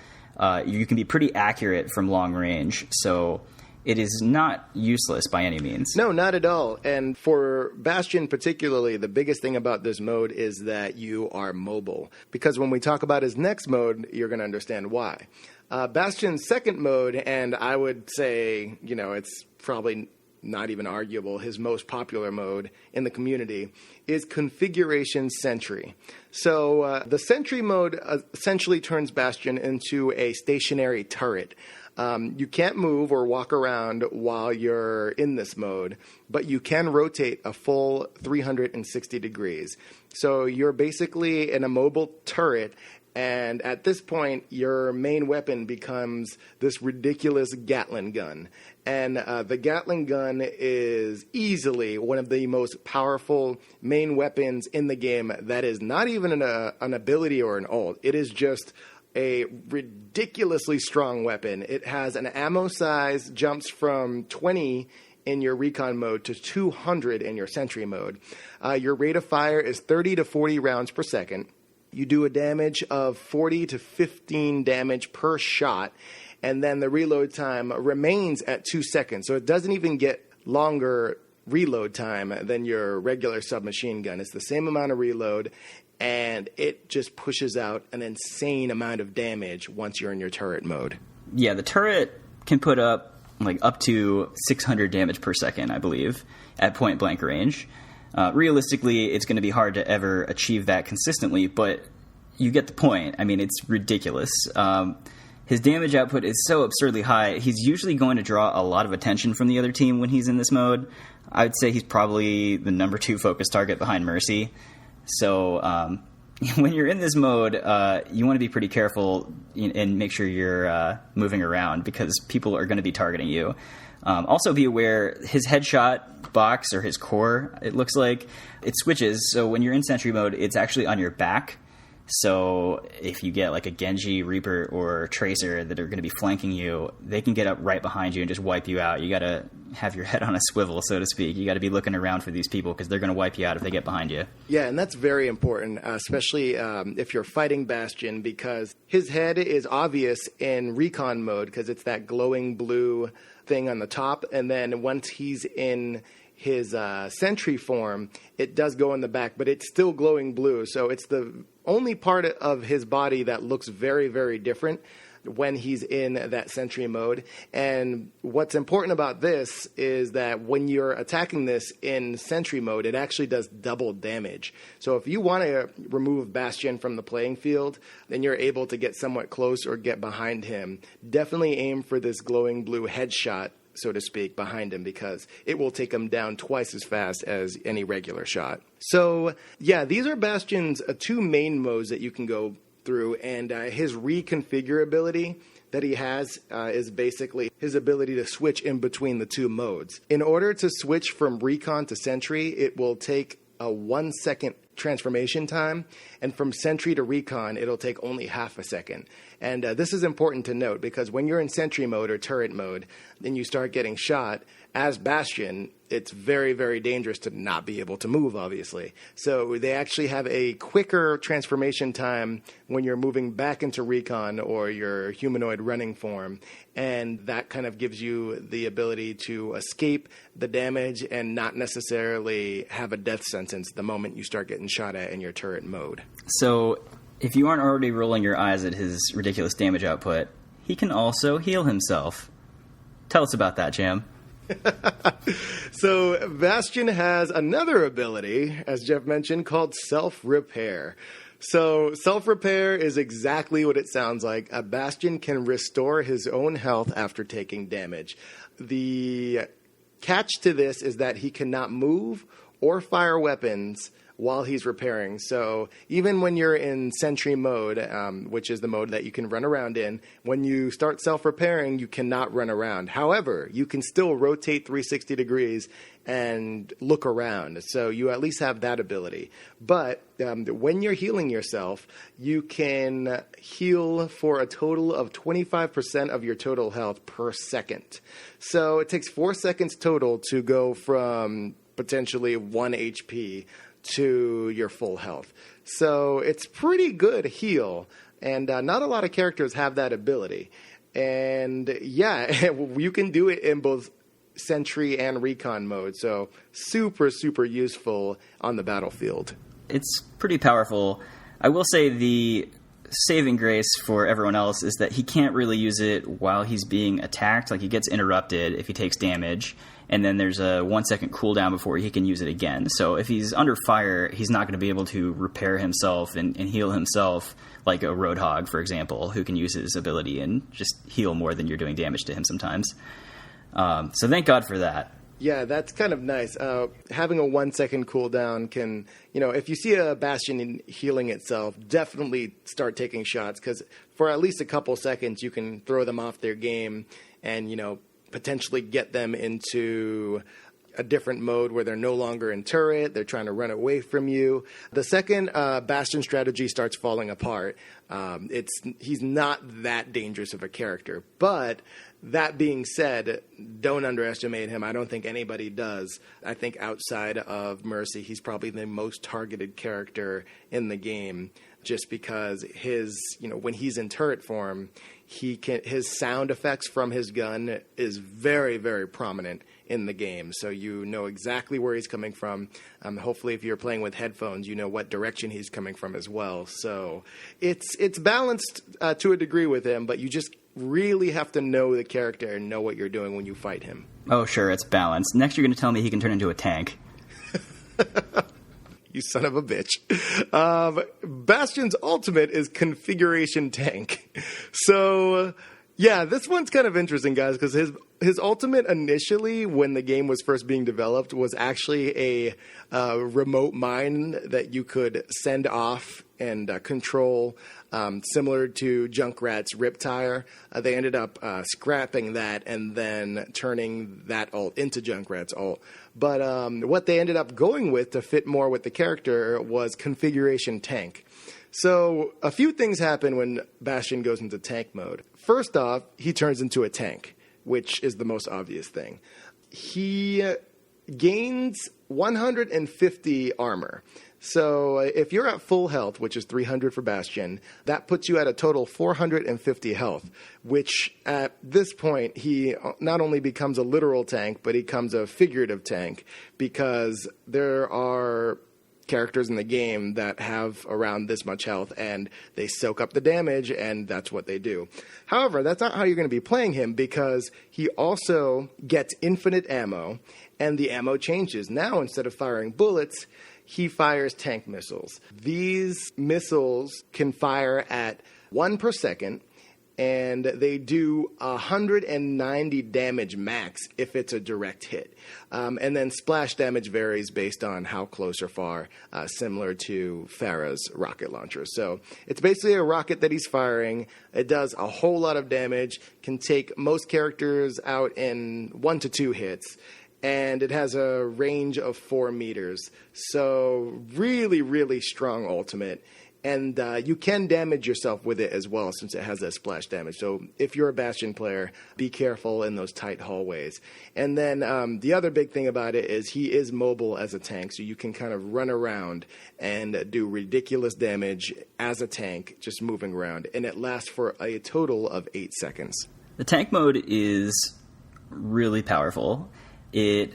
you can be pretty accurate from long range. So it is not useless by any means. No, not at all. And for Bastion particularly, the biggest thing about this mode is that you are mobile. Because when we talk about his next mode, you're going to understand why. Bastion's second mode, and I would say, it's probably not even arguable, his most popular mode in the community, is Configuration Sentry. So the Sentry mode essentially turns Bastion into a stationary turret. You can't move or walk around while you're in this mode, but you can rotate a full 360 degrees. So you're basically in a mobile turret, and at this point, your main weapon becomes this ridiculous Gatling gun. And the Gatling gun is easily one of the most powerful main weapons in the game that is not even an ability or an ult. It is just a ridiculously strong weapon. It has an ammo size, jumps from 20 in your recon mode to 200 in your sentry mode. Your rate of fire is 30 to 40 rounds per second. You do a damage of 40 to 15 damage per shot, and then the reload time remains at 2 seconds. So it doesn't even get longer reload time than your regular submachine gun. It's the same amount of reload, and it just pushes out an insane amount of damage once you're in your turret mode. Yeah, the turret can put up up to 600 damage per second, I believe, at point blank range. Realistically, it's going to be hard to ever achieve that consistently, but you get the point. I mean, it's ridiculous. His damage output is so absurdly high. He's usually going to draw a lot of attention from the other team when he's in this mode. I would say he's probably the number 2 focus target behind Mercy. So when you're in this mode, you want to be pretty careful and make sure you're moving around because people are going to be targeting you. Also be aware, his headshot box, or his core, it looks like, it switches. So when you're in sentry mode, it's actually on your back. So if you get a Genji, Reaper, or Tracer that are going to be flanking you, they can get up right behind you and just wipe you out. You got to have your head on a swivel, so to speak. You got to be looking around for these people because they're going to wipe you out if they get behind you. Yeah, and that's very important, especially if you're fighting Bastion, because his head is obvious in recon mode because it's that glowing blue thing on the top, and then once he's in his sentry form, it does go in the back, but it's still glowing blue. So it's the only part of his body that looks very, very different when he's in that sentry mode. And what's important about this is that when you're attacking this in sentry mode, it actually does double damage. So if you want to remove Bastion from the playing field, then you're able to get somewhat close or get behind him. Definitely aim for this glowing blue headshot, so to speak, behind him, because it will take him down twice as fast as any regular shot. So, yeah, these are Bastion's 2 main modes that you can go through, and his reconfigurability that he has is basically his ability to switch in between the 2 modes. In order to switch from recon to sentry, it will take a 1 second transformation time, and from sentry to recon, it'll take only half a second. And this is important to note because when you're in sentry mode or turret mode and you start getting shot, as Bastion, it's very, very dangerous to not be able to move, obviously. So they actually have a quicker transformation time when you're moving back into recon or your humanoid running form. And that kind of gives you the ability to escape the damage and not necessarily have a death sentence the moment you start getting shot at in your turret mode. So if you aren't already rolling your eyes at his ridiculous damage output, he can also heal himself. Tell us about that, Jam. So Bastion has another ability, as Jeff mentioned, called self-repair. So self-repair is exactly what it sounds like. A Bastion can restore his own health after taking damage. The catch to this is that he cannot move or fire weapons while he's repairing. So even when you're in sentry mode, which is the mode that you can run around in, when you start self-repairing, you cannot run around. However, you can still rotate 360 degrees and look around. So you at least have that ability. But when you're healing yourself, you can heal for a total of 25% of your total health per second. So it takes 4 seconds total to go from potentially 1 HP to your full health. So it's pretty good heal, and not a lot of characters have that ability. And yeah, you can do it in both sentry and recon mode, so super, super useful on the battlefield. It's pretty powerful. I will say the saving grace for everyone else is that he can't really use it while he's being attacked. Like, he gets interrupted if he takes damage, and then there's a 1 second cooldown before he can use it again. So if he's under fire, he's not going to be able to repair himself and heal himself like a Roadhog, for example, who can use his ability and just heal more than you're doing damage to him sometimes. So thank God for that. Yeah, that's kind of nice. Having a 1 second cooldown can, if you see a Bastion healing itself, definitely start taking shots, because for at least a couple seconds you can throw them off their game and, potentially get them into a different mode where they're no longer in turret, they're trying to run away from you. The second Bastion strategy starts falling apart, he's not that dangerous of a character. But that being said, don't underestimate him. I don't think anybody does. I think outside of Mercy, he's probably the most targeted character in the game, just because when he's in turret form, his sound effects from his gun is very, very prominent in the game. So you know exactly where he's coming from. Hopefully, if you're playing with headphones, you know what direction he's coming from as well. So it's balanced to a degree with him, but you just really have to know the character and know what you're doing when you fight him. Oh, sure, it's balanced. Next, you're going to tell me he can turn into a tank. You son of a bitch. Bastion's ultimate is Configuration Tank. So, yeah, this one's kind of interesting, guys, because his ultimate initially, when the game was first being developed, was actually a remote mine that you could send off and control, similar to Junkrat's Riptire. They ended up scrapping that and then turning that ult into Junkrat's ult. But what they ended up going with to fit more with the character was Configuration Tank. So a few things happen when Bastion goes into tank mode. First off, he turns into a tank, which is the most obvious thing. He gains 150 armor. So if you're at full health, which is 300 for Bastion, that puts you at a total 450 health, which at this point, he not only becomes a literal tank, but he becomes a figurative tank, because there are characters in the game that have around this much health and they soak up the damage, and that's what they do. However, that's not how you're going to be playing him, because he also gets infinite ammo, and the ammo changes. Now, instead of firing bullets, he fires tank missiles. These missiles can fire at 1 per second, and they do 190 damage max if it's a direct hit. And then splash damage varies based on how close or far, similar to Pharah's rocket launcher. So it's basically a rocket that he's firing. It does a whole lot of damage, can take most characters out in 1 to 2 hits. and it has a range of 4 meters. So really, really strong ultimate. And you can damage yourself with it as well, since it has that splash damage. So if you're a Bastion player, be careful in those tight hallways. And then the other big thing about it is he is mobile as a tank, so you can kind of run around and do ridiculous damage as a tank, just moving around. And it lasts for a total of 8 seconds. The tank mode is really powerful. It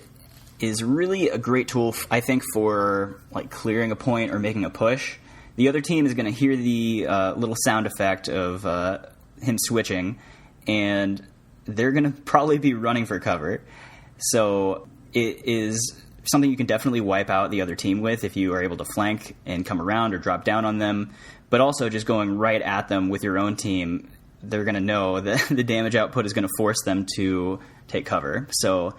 is really a great tool, I think, for like clearing a point or making a push. The other team is going to hear the little sound effect of him switching, and they're going to probably be running for cover. So it is something you can definitely wipe out the other team with if you are able to flank and come around or drop down on them. But also just going right at them with your own team, they're going to know that the damage output is going to force them to take cover. So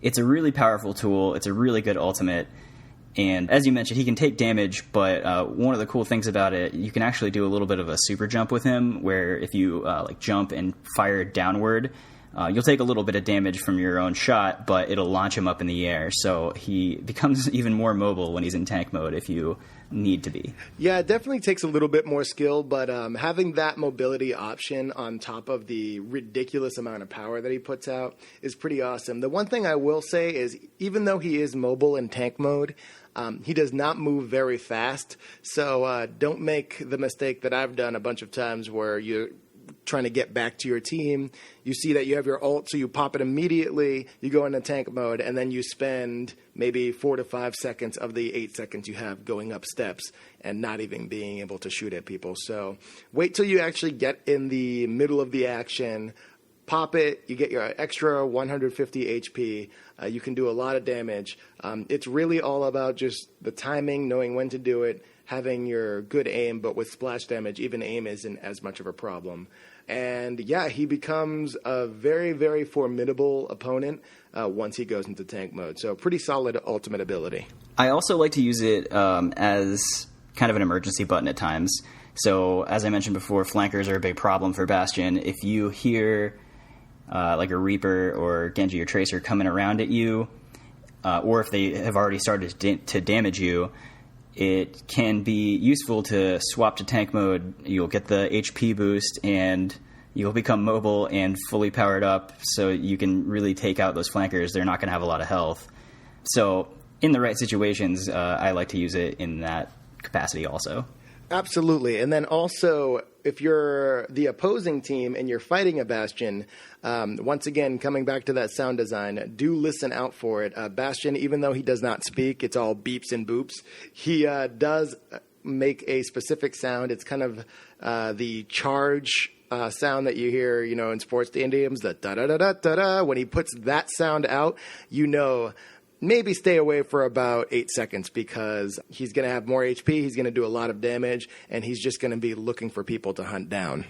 it's a really powerful tool. It's a really good ultimate. And as you mentioned, he can take damage, but one of the cool things about it, you can actually do a little bit of a super jump with him, where if you like jump and fire downward, you'll take a little bit of damage from your own shot, but it'll launch him up in the air. So he becomes even more mobile when he's in tank mode if you need to be. Yeah, it definitely takes a little bit more skill, but having that mobility option on top of the ridiculous amount of power that he puts out is pretty awesome. The one thing I will say is, even though he is mobile in tank mode, he does not move very fast, so don't make the mistake that I've done a bunch of times where you're trying to get back to your team. You see that you have your ult, so you pop it immediately, you go into tank mode, and then you spend maybe 4 to 5 seconds of the 8 seconds you have going up steps and not even being able to shoot at people. So wait till you actually get in the middle of the action, pop it, you get your extra 150 HP. You can do a lot of damage. It's really all about just the timing, knowing when to do it, having your good aim, but with splash damage, even aim isn't as much of a problem. And yeah, he becomes a very, very formidable opponent once he goes into tank mode. So pretty solid ultimate ability. I also like to use it as kind of an emergency button at times. So as I mentioned before, flankers are a big problem for Bastion. If you hear like a Reaper or Genji or Tracer coming around at you, or if they have already started to damage you, it can be useful to swap to tank mode. You'll get the HP boost, and you'll become mobile and fully powered up, so you can really take out those flankers. They're not going to have a lot of health. So in the right situations, I like to use it in that capacity also. Absolutely. And then also, if you're the opposing team and you're fighting a Bastion, once again, coming back to that sound design, do listen out for it. Bastion, even though he does not speak, it's all beeps and boops, he does make a specific sound. It's kind of the charge sound that you hear, in sports stadiums, the da-da-da-da-da-da. When he puts that sound out, maybe stay away for about 8 seconds, because he's going to have more HP, he's going to do a lot of damage, and he's just going to be looking for people to hunt down.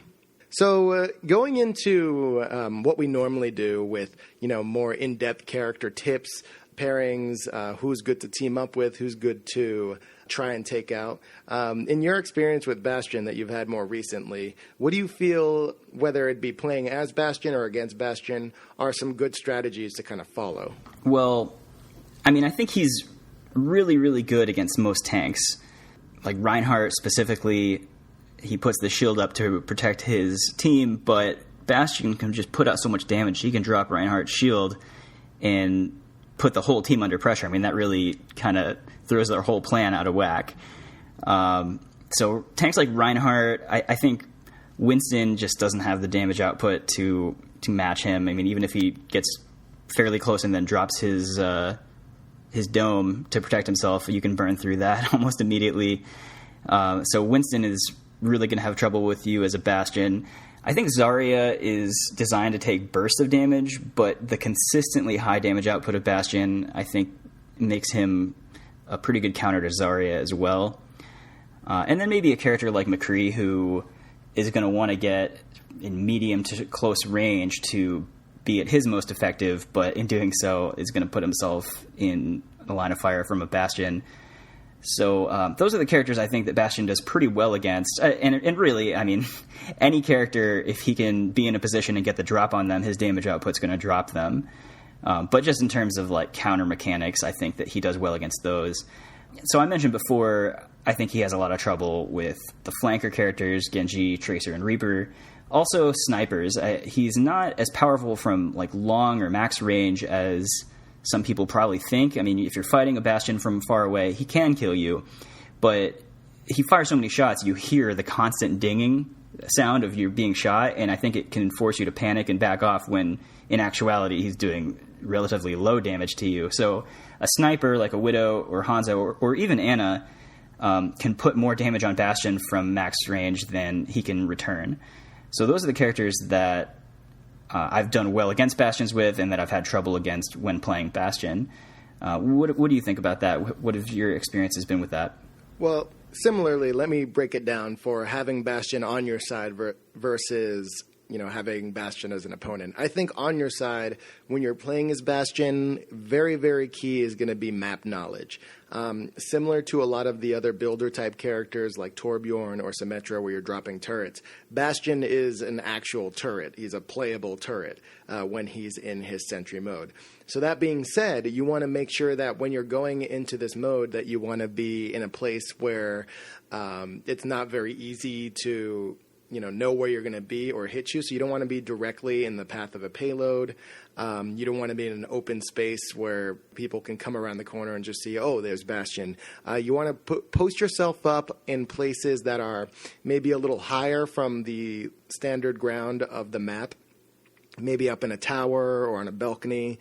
So going into what we normally do with, more in-depth character tips, pairings, who's good to team up with, who's good to try and take out. In your experience with Bastion that you've had more recently, what do you feel, whether it be playing as Bastion or against Bastion, are some good strategies to kind of follow? Well, I think he's really, really good against most tanks. Like Reinhardt specifically, he puts the shield up to protect his team, but Bastion can just put out so much damage. He can drop Reinhardt's shield and put the whole team under pressure. That really kind of throws their whole plan out of whack. So tanks like Reinhardt, I think Winston just doesn't have the damage output to match him. Even if he gets fairly close and then drops his dome to protect himself, you can burn through that almost immediately. So Winston is really going to have trouble with you as a Bastion. I think Zarya is designed to take bursts of damage, but the consistently high damage output of Bastion, I think, makes him a pretty good counter to Zarya as well. And then maybe a character like McCree, who is going to want to get in medium to close range to be at his most effective, but in doing so is going to put himself in the line of fire from a Bastion. So those are the characters I think that Bastion does pretty well against. And really, any character, if he can be in a position and get the drop on them, his damage output's going to drop them. But just in terms of like counter mechanics, I think that he does well against those. So I mentioned before, I think he has a lot of trouble with the flanker characters, Genji, Tracer, and Reaper. Also snipers. He's not as powerful from like long or max range as some people probably think. I mean, if you're fighting a Bastion from far away, he can kill you, but he fires so many shots, you hear the constant dinging sound of you being shot, and I think it can force you to panic and back off when, in actuality, he's doing relatively low damage to you. So a sniper like a Widow or Hanzo or even Ana can put more damage on Bastion from max range than he can return. So those are the characters that I've done well against Bastions with and that I've had trouble against when playing Bastion. What do you think about that? What have your experiences been with that? Well, similarly, let me break it down for having Bastion on your side versus having Bastion as an opponent. I think on your side, when you're playing as Bastion, very, very key is going to be map knowledge. Similar to a lot of the other builder-type characters like Torbjorn or Symmetra where you're dropping turrets, Bastion is an actual turret. He's a playable turret when he's in his sentry mode. So that being said, you want to make sure that when you're going into this mode that you want to be in a place where it's not very easy to know where you're going to be or hit you. So you don't want to be directly in the path of a payload. You don't want to be in an open space where people can come around the corner and just see, oh, there's Bastion. You want to post yourself up in places that are maybe a little higher from the standard ground of the map. Maybe up in a tower or on a balcony,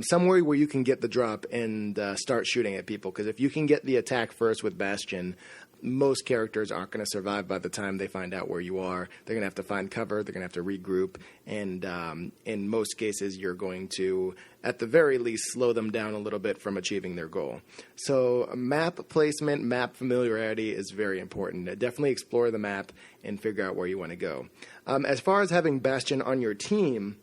somewhere where you can get the drop and start shooting at people. Because if you can get the attack first with Bastion, most characters aren't going to survive by the time they find out where you are. They're going to have to find cover. They're going to have to regroup. And in most cases, you're going to, at the very least, slow them down a little bit from achieving their goal. So map placement, map familiarity is very important. Definitely explore the map and figure out where you want to go. As far as having Bastion on your team,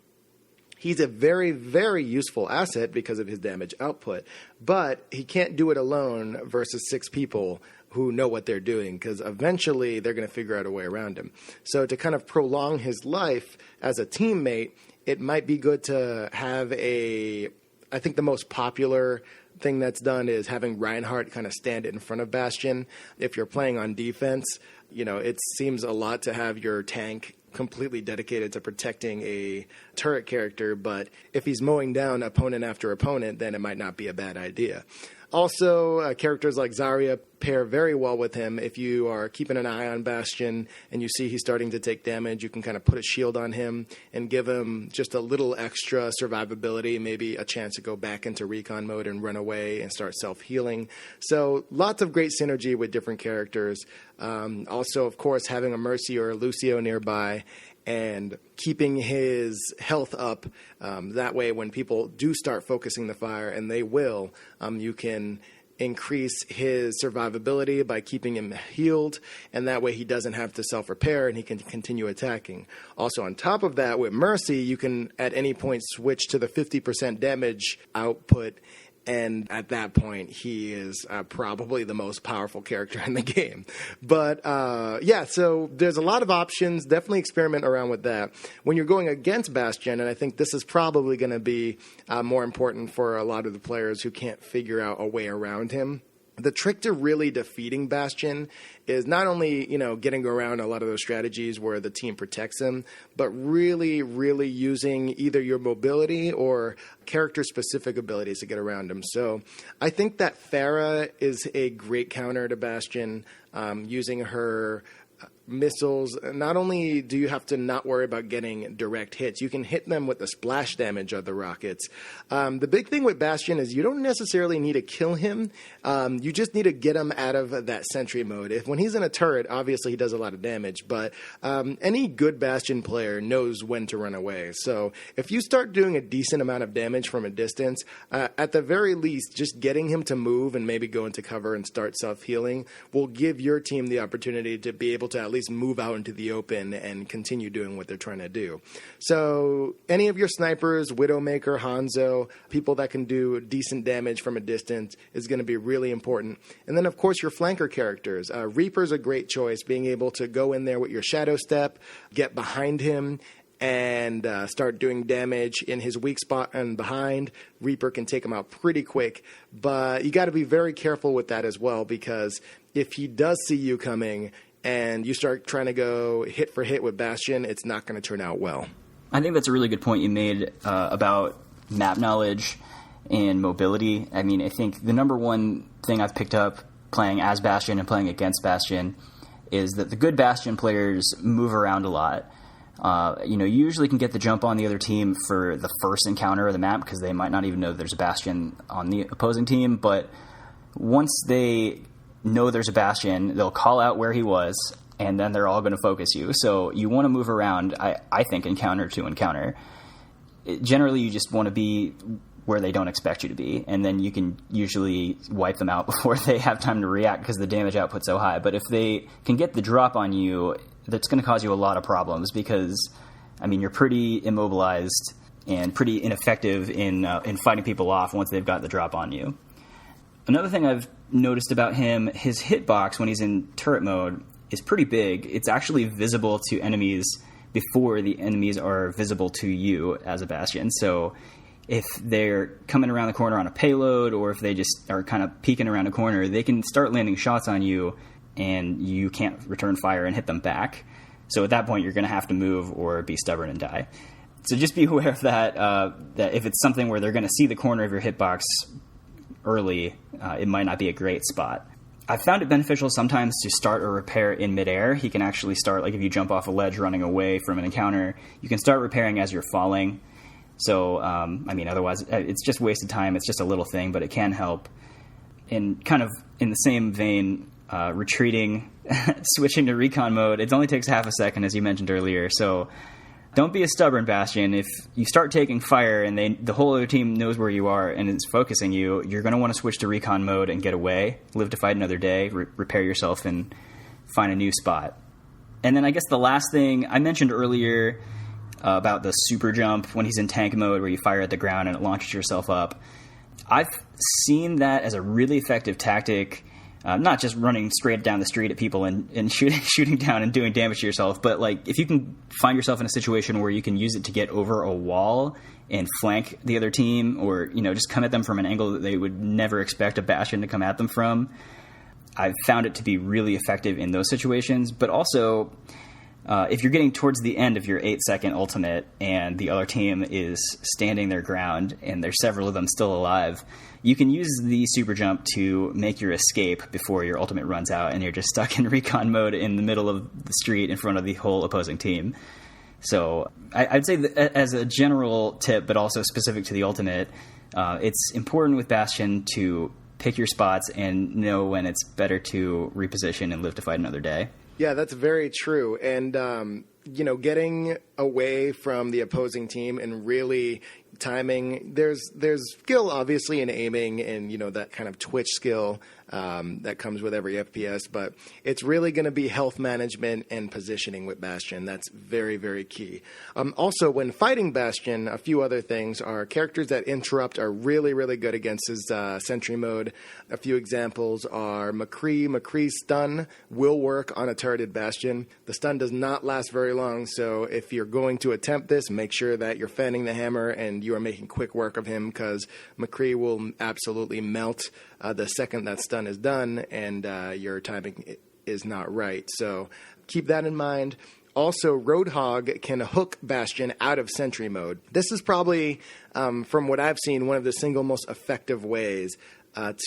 he's a very, very useful asset because of his damage output, but he can't do it alone versus 6 people who know what they're doing, because eventually they're going to figure out a way around him. So to kind of prolong his life as a teammate, it might be good to have I think the most popular thing that's done is having Reinhardt kind of stand in front of Bastion. If you're playing on defense, it seems a lot to have your tank completely dedicated to protecting a turret character, but if he's mowing down opponent after opponent, then it might not be a bad idea. Also, characters like Zarya pair very well with him. If you are keeping an eye on Bastion and you see he's starting to take damage, you can kind of put a shield on him and give him just a little extra survivability, maybe a chance to go back into recon mode and run away and start self-healing. So lots of great synergy with different characters. Also, of course, having a Mercy or a Lucio nearby and keeping his health up. That way, when people do start focusing the fire, and they will, you can increase his survivability by keeping him healed, and that way he doesn't have to self-repair and he can continue attacking. Also, on top of that, with Mercy, you can at any point switch to the 50% damage output, and at that point, he is probably the most powerful character in the game. But so there's a lot of options. Definitely experiment around with that. When you're going against Bastion, and I think this is probably going to be more important for a lot of the players who can't figure out a way around him. The trick to really defeating Bastion is not only, getting around a lot of those strategies where the team protects him, but really, really using either your mobility or character-specific abilities to get around him. So I think that Pharah is a great counter to Bastion, using her missiles. Not only do you have to not worry about getting direct hits, you can hit them with the splash damage of the rockets. The big thing with Bastion is you don't necessarily need to kill him. You just need to get him out of that sentry mode. When he's in a turret, obviously he does a lot of damage, but any good Bastion player knows when to run away. So if you start doing a decent amount of damage from a distance, at the very least, just getting him to move and maybe go into cover and start self-healing will give your team the opportunity to be able to at least move out into the open and continue doing what they're trying to do. So any of your snipers, Widowmaker, Hanzo, people that can do decent damage from a distance is going to be really important. And then, of course, your flanker characters. Reaper's a great choice, being able to go in there with your Shadow Step, get behind him, and start doing damage in his weak spot and behind, Reaper can take him out pretty quick. But you got to be very careful with that as well, because if he does see you coming and you start trying to go hit for hit with Bastion, it's not going to turn out well. I think that's a really good point you made about map knowledge and mobility. I mean, I think the number one thing I've picked up playing as Bastion and playing against Bastion is that the good Bastion players move around a lot. You usually can get the jump on the other team for the first encounter of the map because they might not even know there's a Bastion on the opposing team. But once they know there's a Bastion, they'll call out where he was, and then they're all going to focus you. So you want to move around, I think, encounter to encounter. Generally, you just want to be where they don't expect you to be, and then you can usually wipe them out before they have time to react because the damage output's so high. But if they can get the drop on you, that's going to cause you a lot of problems because, I mean, you're pretty immobilized and pretty ineffective in fighting people off once they've got the drop on you. Another thing I've noticed about him, his hitbox when he's in turret mode is pretty big. It's actually visible to enemies before the enemies are visible to you as a Bastion. So if they're coming around the corner on a payload, or if they just are kind of peeking around a corner, they can start landing shots on you and you can't return fire and hit them back. So at that point, you're going to have to move or be stubborn and die. So just be aware of that, that if it's something where they're going to see the corner of your hitbox early, it might not be a great spot. I've found it beneficial sometimes to start a repair in midair. He can actually start, like if you jump off a ledge running away from an encounter, you can start repairing as you're falling. So, I mean, otherwise, it's just wasted time. It's just a little thing, but it can help. And kind of in the same vein, retreating, switching to recon mode, it only takes half a second, as you mentioned earlier. So don't be a stubborn Bastion. If you start taking fire and the whole other team knows where you are and is focusing you, you're going to want to switch to recon mode and get away, live to fight another day, repair yourself, and find a new spot. And then I guess the last thing I mentioned earlier about the super jump when he's in tank mode where you fire at the ground and it launches yourself up. I've seen that as a really effective tactic, not just running straight down the street at people and shooting down and doing damage to yourself, but like if you can find yourself in a situation where you can use it to get over a wall and flank the other team, or just come at them from an angle that they would never expect a Bastion to come at them from, I've found it to be really effective in those situations. But also, if you're getting towards the end of your 8-second ultimate and the other team is standing their ground and there's several of them still alive, you can use the super jump to make your escape before your ultimate runs out and you're just stuck in recon mode in the middle of the street in front of the whole opposing team. So I'd say that as a general tip, but also specific to the ultimate, it's important with Bastion to pick your spots and know when it's better to reposition and live to fight another day. Yeah, that's very true. And, getting away from the opposing team and really timing, there's skill, obviously, in aiming and, that kind of twitch skill that comes with every FPS. But it's really going to be health management and positioning with Bastion. That's very, very key. Also, when fighting Bastion, a few other things are characters that interrupt are really, really good against his sentry mode. A few examples are McCree. McCree's stun will work on a turreted Bastion. The stun does not last very long, so if you're going to attempt this, make sure that you're fanning the hammer and you are making quick work of him, because McCree will absolutely melt the second that stun is done and your timing is not right. So keep that in mind. Also, Roadhog can hook Bastion out of sentry mode. This is probably, from what I've seen, one of the single most effective ways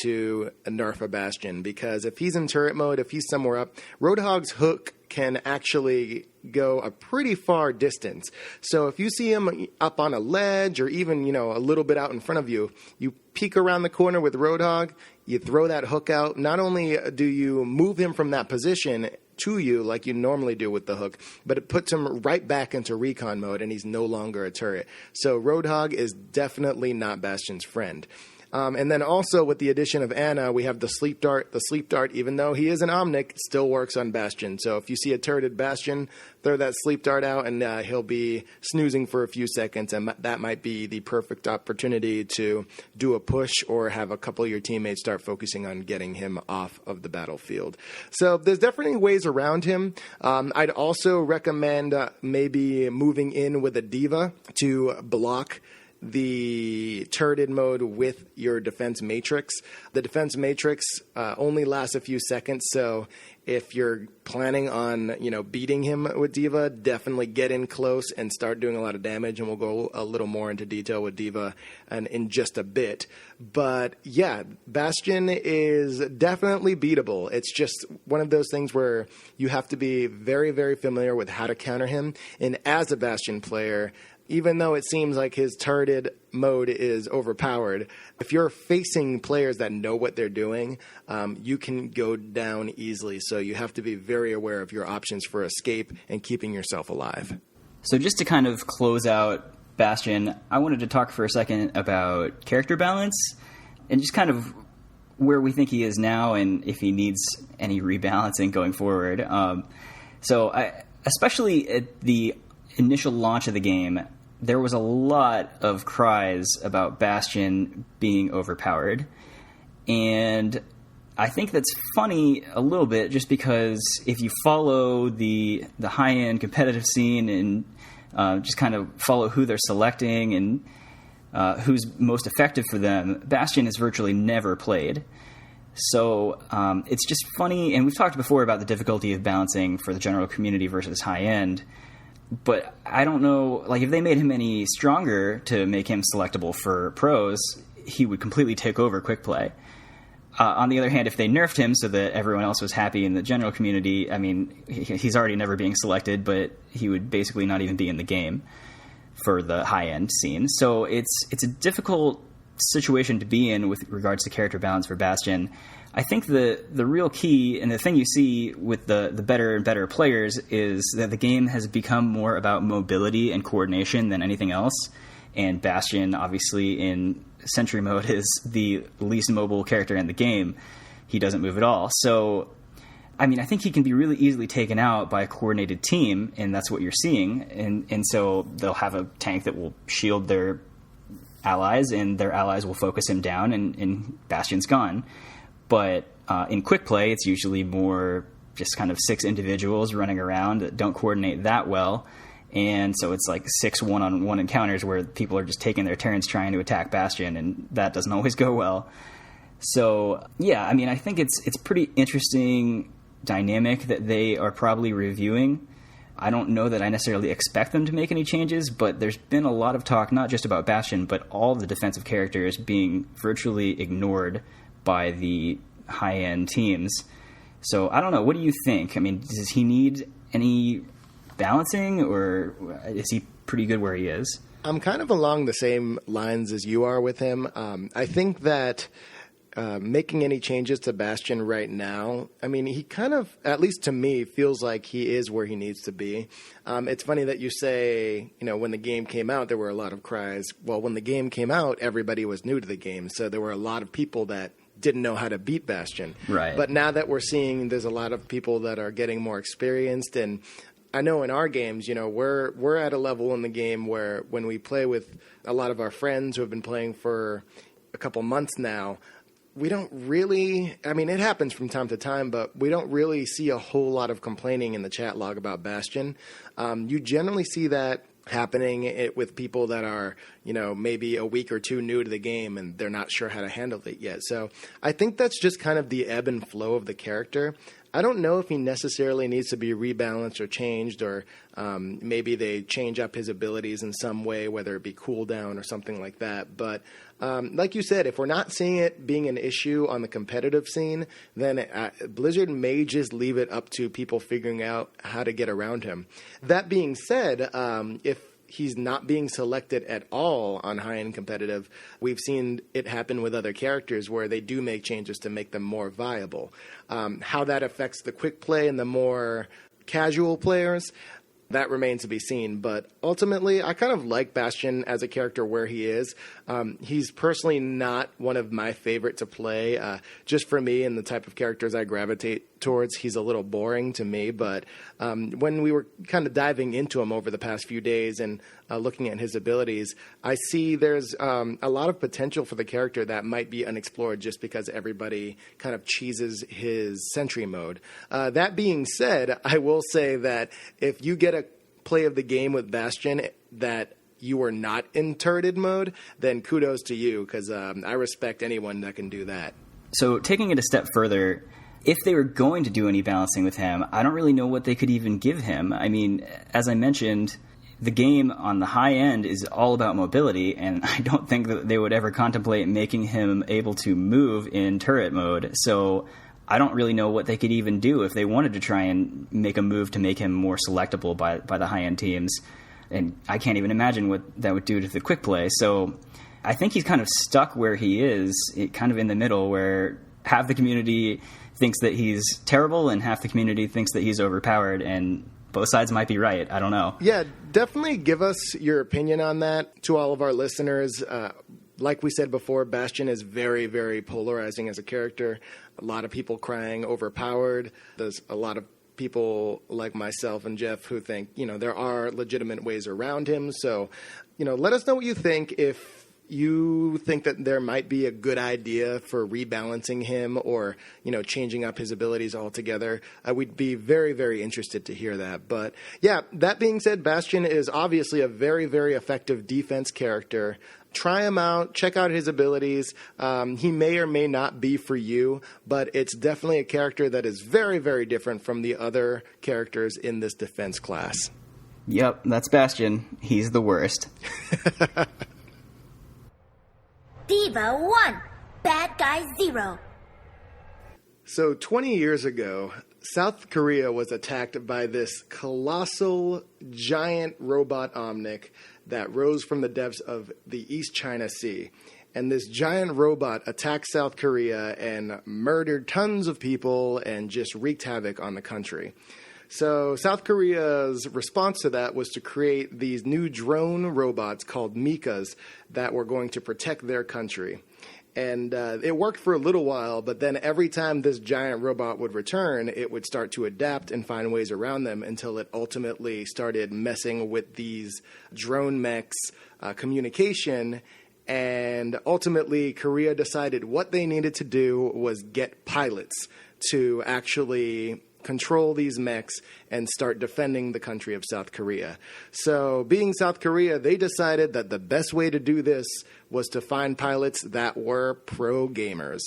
to nerf a Bastion, because if he's in turret mode, if he's somewhere up, Roadhog's hook can actually go a pretty far distance. So if you see him up on a ledge or even, a little bit out in front of you, you peek around the corner with Roadhog, you throw that hook out. Not only do you move him from that position to you like you normally do with the hook, but it puts him right back into recon mode and he's no longer a turret. So Roadhog is definitely not Bastion's friend. And then also with the addition of Ana, we have the sleep dart. The sleep dart, even though he is an Omnic, still works on Bastion. So if you see a turreted Bastion, throw that sleep dart out and he'll be snoozing for a few seconds, and that might be the perfect opportunity to do a push or have a couple of your teammates start focusing on getting him off of the battlefield. So there's definitely ways around him. I'd also recommend maybe moving in with a D.Va to block the turreted mode with your defense matrix. The defense matrix only lasts a few seconds, so if you're planning on, beating him with D.Va, definitely get in close and start doing a lot of damage, and we'll go a little more into detail with D.Va and in just a bit. But yeah, Bastion is definitely beatable. It's just one of those things where you have to be very, very familiar with how to counter him. And as a Bastion player, even though it seems like his turreted mode is overpowered, if you're facing players that know what they're doing, you can go down easily. So you have to be very aware of your options for escape and keeping yourself alive. So just to kind of close out Bastion, I wanted to talk for a second about character balance and just kind of where we think he is now and if he needs any rebalancing going forward. Especially at the initial launch of the game, there was a lot of cries about Bastion being overpowered. And I think that's funny a little bit just because if you follow the high-end competitive scene and just kind of follow who they're selecting and who's most effective for them, Bastion is virtually never played. So it's just funny, and we've talked before about the difficulty of balancing for the general community versus high-end. But I don't know, if they made him any stronger to make him selectable for pros, he would completely take over quick play. On the other hand, if they nerfed him so that everyone else was happy in the general community, he's already never being selected, but he would basically not even be in the game for the high-end scene. So it's a difficult situation to be in with regards to character balance for Bastion. I think the real key and the thing you see with the better and better players is that the game has become more about mobility and coordination than anything else. And Bastion, obviously, in Sentry mode, is the least mobile character in the game. He doesn't move at all. So, I think he can be really easily taken out by a coordinated team, and that's what you're seeing. And so they'll have a tank that will shield their allies, and their allies will focus him down, and Bastion's gone. But in quick play, it's usually more just kind of 6 individuals running around that don't coordinate that well. And so it's like 6 one-on-one encounters where people are just taking their turns trying to attack Bastion, and that doesn't always go well. So, yeah, I think it's pretty interesting dynamic that they are probably reviewing. I don't know that I necessarily expect them to make any changes, but there's been a lot of talk, not just about Bastion, but all the defensive characters being virtually ignored by the high-end teams. So I don't know. What do you think? Does he need any balancing, or is he pretty good where he is? I'm kind of along the same lines as you are with him. I think that making any changes to Bastion right now, he kind of, at least to me, feels like he is where he needs to be. It's funny that you say, when the game came out, there were a lot of cries. Well, when the game came out, everybody was new to the game, so there were a lot of people that didn't know how to beat Bastion. Right. But now that we're seeing there's a lot of people that are getting more experienced, and I know in our games, we're at a level in the game where when we play with a lot of our friends who have been playing for a couple months now, we don't really, it happens from time to time, but we don't really see a whole lot of complaining in the chat log about Bastion. You generally see that happening with people that are, maybe a week or two new to the game and they're not sure how to handle it yet. So I think that's just kind of the ebb and flow of the character. I don't know if he necessarily needs to be rebalanced or changed, or maybe they change up his abilities in some way, whether it be cooldown or something like that. But like you said, if we're not seeing it being an issue on the competitive scene, then Blizzard may just leave it up to people figuring out how to get around him. That being said, if he's not being selected at all on high-end competitive, we've seen it happen with other characters where they do make changes to make them more viable. How that affects the quick play and the more casual players, that remains to be seen. But ultimately, I kind of like Bastion as a character where he is. He's personally not one of my favorite to play. Just for me and the type of characters I gravitate towards, he's a little boring to me. But when we were kind of diving into him over the past few days and looking at his abilities, I see there's a lot of potential for the character that might be unexplored just because everybody kind of cheeses his sentry mode. That being said, I will say that if you get a play of the game with Bastion that you are not in turreted mode, then kudos to you, because I respect anyone that can do that. So taking it a step further, if they were going to do any balancing with him, I don't really know what they could even give him. I mean, as I mentioned, the game on the high end is all about mobility, and I don't think that they would ever contemplate making him able to move in turret mode. So I don't really know what they could even do if they wanted to try and make a move to make him more selectable by the high-end teams. And I can't even imagine what that would do to the quick play. So I think he's kind of stuck where he is, kind of in the middle, where half the community thinks that he's terrible and half the community thinks that he's overpowered, and both sides might be right. I don't know. Yeah, definitely give us your opinion on that to all of our listeners. Like we said before, Bastion is very, very polarizing as a character. A lot of people crying overpowered. There's a lot of people like myself and Jeff who think, there are legitimate ways around him. So, let us know what you think. If you think that there might be a good idea for rebalancing him or, changing up his abilities altogether, we'd be very, very interested to hear that. But yeah, that being said, Bastion is obviously a very, very effective defense character. Try him out. Check out his abilities. He may or may not be for you, but it's definitely a character that is very, very different from the other characters in this defense class. Yep, that's Bastion. He's the worst. D.Va 1, Bad Guy 0. So 20 years ago, South Korea was attacked by this colossal, giant robot Omnic that rose from the depths of the East China Sea. And this giant robot attacked South Korea and murdered tons of people and just wreaked havoc on the country. So South Korea's response to that was to create these new drone robots called Mikas that were going to protect their country. And it worked for a little while, but then every time this giant robot would return, it would start to adapt and find ways around them until it ultimately started messing with these drone mechs' communication. And ultimately, Korea decided what they needed to do was get pilots to actually control these mechs and start defending the country of South Korea. So being South Korea, they decided that the best way to do this was to find pilots that were pro gamers.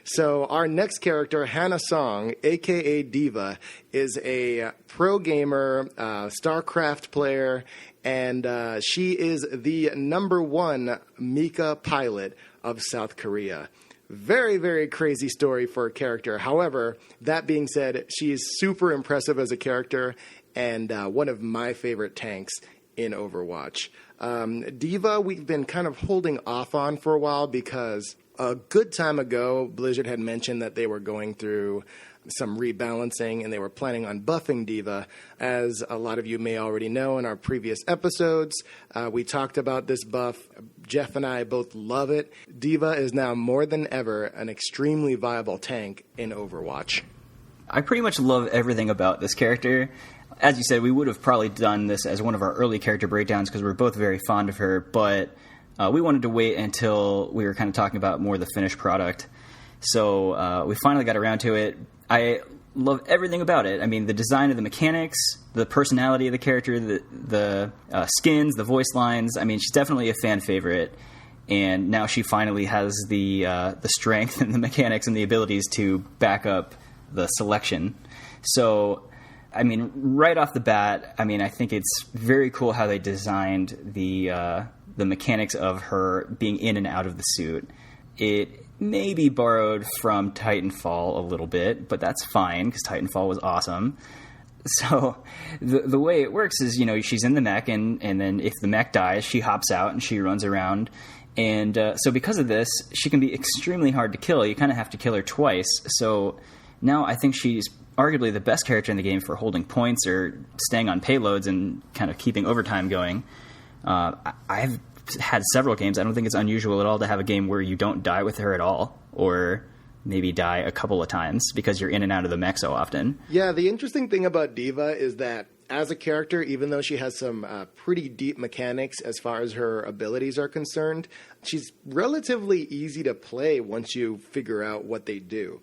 So our next character, Hannah Song, aka D.Va, is a pro gamer, StarCraft player, and she is the #1 Mika pilot of South Korea. Very, very crazy story for a character. However, that being said, she is super impressive as a character and one of my favorite tanks in Overwatch. D.Va, we've been kind of holding off on for a while because a good time ago, Blizzard had mentioned that they were going through some rebalancing and they were planning on buffing D.Va. As a lot of you may already know in our previous episodes, we talked about this buff. Jeff and I both love it. D.Va is now more than ever an extremely viable tank in Overwatch. I pretty much love everything about this character. As you said, we would have probably done this as one of our early character breakdowns because we're both very fond of her, but we wanted to wait until we were kind of talking about more the finished product. So we finally got around to it. I love everything about it. I mean, the design of the mechanics, the personality of the character, the skins, the voice lines. I mean, she's definitely a fan favorite. And now she finally has the strength and the mechanics and the abilities to back up the selection. So, I mean, right off the bat, I mean, I think it's very cool how they designed the mechanics of her being in and out of the suit. It may be borrowed from Titanfall a little bit, but that's fine because Titanfall was awesome. So the way it works is, she's in the mech, and then if the mech dies, she hops out and she runs around. And so because of this, she can be extremely hard to kill. You kind of have to kill her twice. So now I think she's arguably the best character in the game for holding points or staying on payloads and kind of keeping overtime going. I've had several games. I don't think it's unusual at all to have a game where you don't die with her at all, or maybe die a couple of times because you're in and out of the mech so often. Yeah, the interesting thing about D.Va is that as a character, even though she has some pretty deep mechanics as far as her abilities are concerned, she's relatively easy to play once you figure out what they do.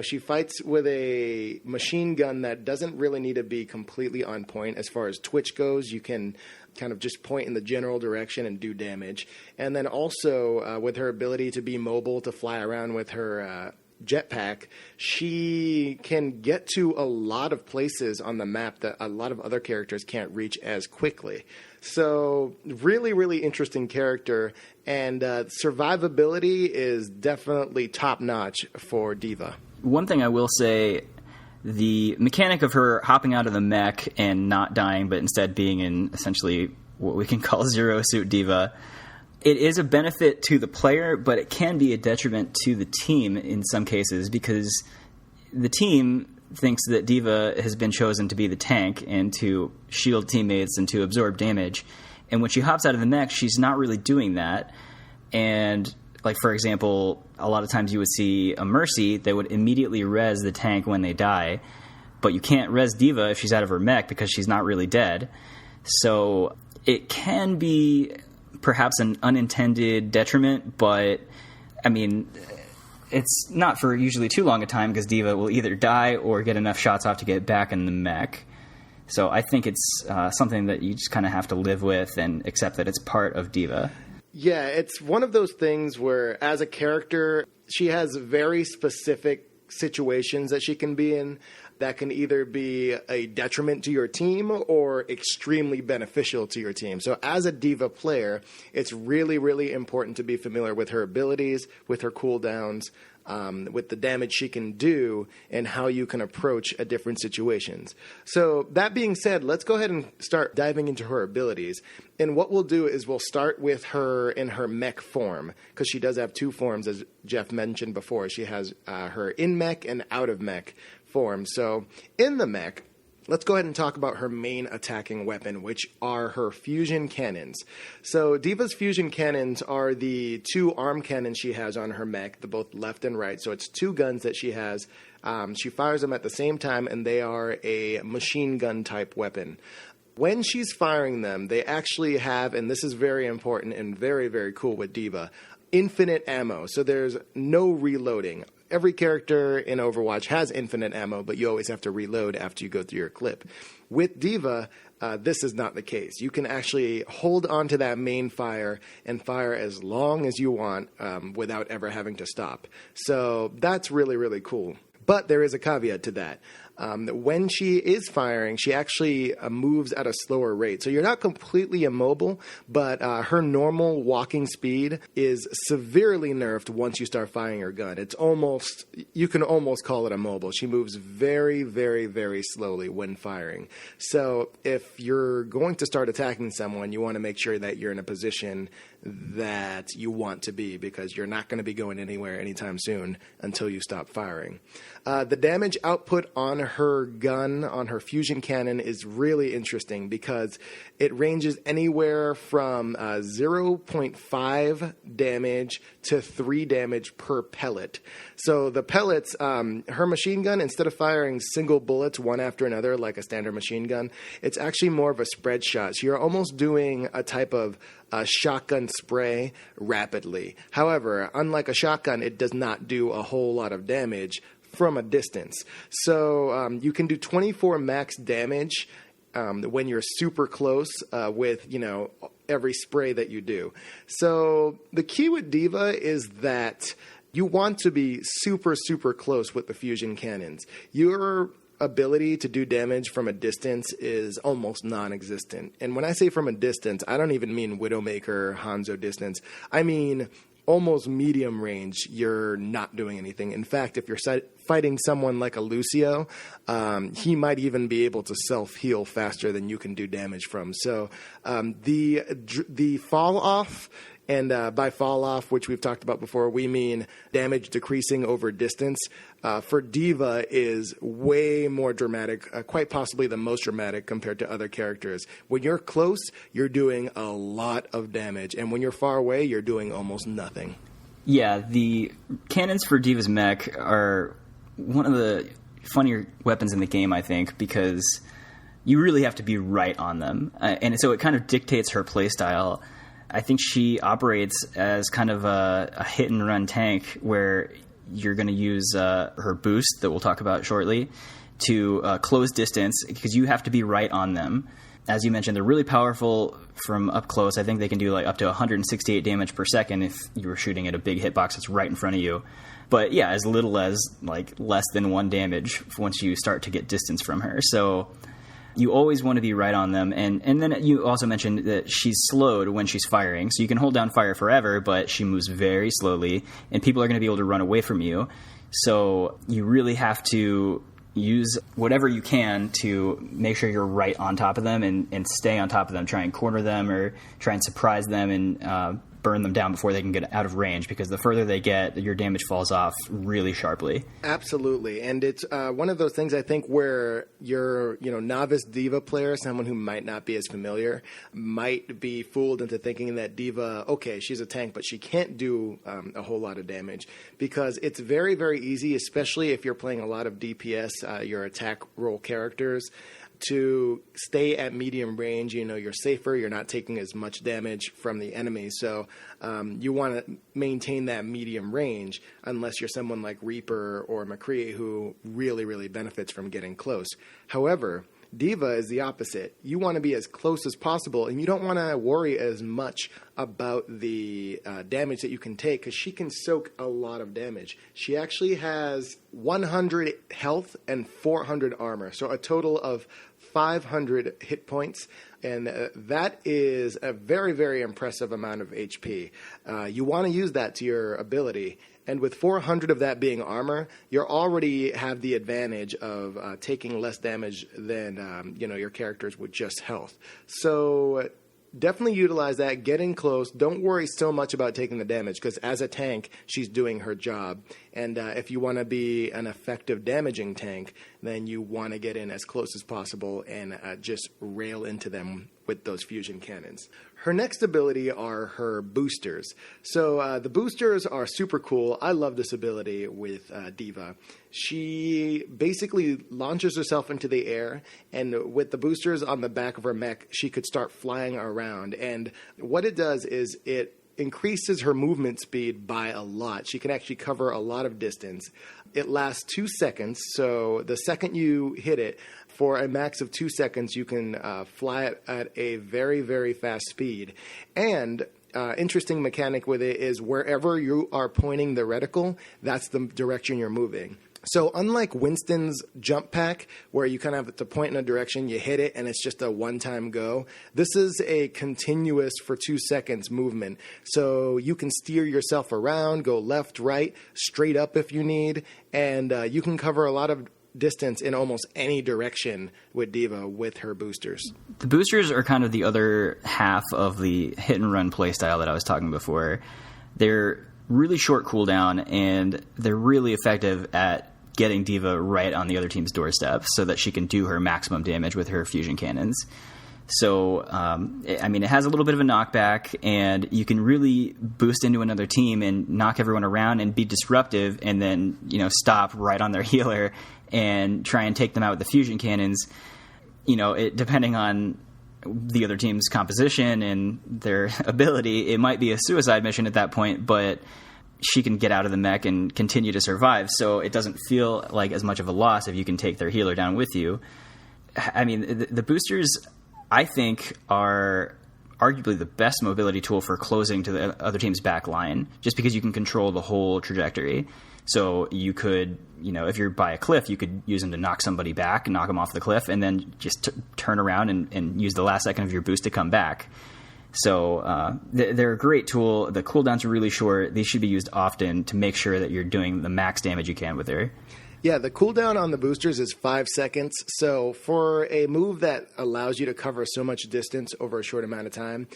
She fights with a machine gun that doesn't really need to be completely on point as far as twitch goes. You can kind of just point in the general direction and do damage. And then also with her ability to be mobile, to fly around with her jetpack, she can get to a lot of places on the map that a lot of other characters can't reach as quickly. So really, really interesting character, and survivability is definitely top-notch for D.Va. One thing I will say, the mechanic of her hopping out of the mech and not dying, but instead being in essentially what we can call Zero Suit D.Va, it is a benefit to the player, but it can be a detriment to the team in some cases, because the team thinks that D.Va has been chosen to be the tank and to shield teammates and to absorb damage. And when she hops out of the mech, she's not really doing that. And, like, for example, a lot of times you would see a Mercy that would immediately res the tank when they die, but you can't res D.Va if she's out of her mech because she's not really dead. So it can be perhaps an unintended detriment, but, I mean, it's not for usually too long a time because D.Va will either die or get enough shots off to get back in the mech. So I think it's something that you just kind of have to live with and accept that it's part of D.Va. Yeah, it's one of those things where, as a character, she has very specific situations that she can be in that can either be a detriment to your team or extremely beneficial to your team. So as a D.Va player, it's really, really important to be familiar with her abilities, with her cooldowns, with the damage she can do, and how you can approach at different situations. So that being said, let's go ahead and start diving into her abilities. And what we'll do is we'll start with her in her mech form, because she does have two forms, as Jeff mentioned before. She has her in mech and out of mech form. So in the mech, let's go ahead and talk about her main attacking weapon, which are her fusion cannons. So D.Va's fusion cannons are the two arm cannons she has on her mech, the both left and right. So it's two guns that she has. She fires them at the same time, and they are a machine gun type weapon. When she's firing them, they actually have, and this is very important and very, very cool with D.Va, infinite ammo. So there's no reloading. Every character in Overwatch has infinite ammo, but you always have to reload after you go through your clip. With D.Va, this is not the case. You can actually hold onto that main fire and fire as long as you want without ever having to stop. So that's really, really cool. But there is a caveat to that. When she is firing, she actually moves at a slower rate. So you're not completely immobile, but her normal walking speed is severely nerfed once you start firing her gun. It's almost, you can almost call it immobile. She moves very, very, very slowly when firing. So if you're going to start attacking someone, you want to make sure that you're in a position that you want to be, because you're not going to be going anywhere anytime soon until you stop firing. The damage output on her gun, on her fusion cannon, is really interesting because it ranges anywhere from 0.5 damage to 3 damage per pellet. So the pellets, her machine gun, instead of firing single bullets one after another like a standard machine gun, it's actually more of a spread shot. So you're almost doing a type of shotgun spray rapidly. However, unlike a shotgun, it does not do a whole lot of damage from a distance. So you can do 24 max damage when you're super close with, every spray that you do. So the key with D.Va is that you want to be super, super close with the fusion cannons. Your ability to do damage from a distance is almost non-existent. And when I say from a distance, I don't even mean Widowmaker, Hanzo distance. I mean almost medium range, you're not doing anything. In fact, if you're fighting someone like a Lucio, he might even be able to self-heal faster than you can do damage from. So the fall off And by fall off, which we've talked about before, we mean damage decreasing over distance. For D.Va is way more dramatic, quite possibly the most dramatic compared to other characters. When you're close, you're doing a lot of damage. And when you're far away, you're doing almost nothing. Yeah, the cannons for D.Va's mech are one of the funnier weapons in the game, I think, because you really have to be right on them. And so it kind of dictates her playstyle. I think she operates as kind of a hit-and-run tank where you're going to use her boost that we'll talk about shortly to close distance because you have to be right on them. As you mentioned, they're really powerful from up close. I think they can do like up to 168 damage per second if you were shooting at a big hitbox that's right in front of you. But yeah, as little as like less than 1 damage once you start to get distance from her. So you always want to be right on them. And then you also mentioned that she's slowed when she's firing. So you can hold down fire forever, but she moves very slowly, and people are going to be able to run away from you. So you really have to use whatever you can to make sure you're right on top of them and stay on top of them. Try and corner them or try and surprise them and burn them down before they can get out of range, because the further they get, your damage falls off really sharply. Absolutely. And it's one of those things, I think, where your novice D.Va player, someone who might not be as familiar, might be fooled into thinking that D.Va, okay, she's a tank, but she can't do a whole lot of damage, because it's very, very easy, especially if you're playing a lot of DPS, your attack role characters, to stay at medium range. You're safer. You're not taking as much damage from the enemy. So you want to maintain that medium range unless you're someone like Reaper or McCree who really, really benefits from getting close. However, D.Va is the opposite. You want to be as close as possible, and you don't want to worry as much about the damage that you can take, because she can soak a lot of damage. She actually has 100 health and 400 armor, so a total of 500 hit points, and that is a very, very impressive amount of HP. You want to use that to your ability. And with 400 of that being armor, you already have the advantage of taking less damage than your characters with just health. So definitely utilize that. Get in close. Don't worry so much about taking the damage, because as a tank, she's doing her job. And if you want to be an effective damaging tank, then you want to get in as close as possible and just rail into them with those fusion cannons. Her next ability are her boosters. So the boosters are super cool. I love this ability with D.Va. She basically launches herself into the air, and with the boosters on the back of her mech, she could start flying around. And what it does is it increases her movement speed by a lot. She can actually cover a lot of distance. It lasts 2 seconds, so the second you hit it, for a max of 2 seconds, you can fly it at a very, very fast speed. And interesting mechanic with it is wherever you are pointing the reticle, that's the direction you're moving. So unlike Winston's jump pack, where you kind of have to point in a direction, you hit it, and it's just a one-time go, this is a continuous for 2 seconds movement. So you can steer yourself around, go left, right, straight up if you need, and you can cover a lot of distance in almost any direction with D.Va with her boosters. The boosters are kind of the other half of the hit-and-run playstyle that I was talking before. They're really short cooldown, and they're really effective at getting D.Va right on the other team's doorstep so that she can do her maximum damage with her fusion cannons. So, it has a little bit of a knockback, and you can really boost into another team and knock everyone around and be disruptive, and then, stop right on their healer and try and take them out with the fusion cannons. Depending on the other team's composition and their ability, it might be a suicide mission at that point, but she can get out of the mech and continue to survive. So it doesn't feel like as much of a loss if you can take their healer down with you. The boosters, I think, are arguably the best mobility tool for closing to the other team's back line, just because you can control the whole trajectory. So you could, if you're by a cliff, you could use them to knock somebody back and knock them off the cliff, and then just turn around and use the last second of your boost to come back. So they're a great tool. The cooldowns are really short. These should be used often to make sure that you're doing the max damage you can with her. Yeah, the cooldown on the boosters is 5 seconds. So for a move that allows you to cover so much distance over a short amount of time,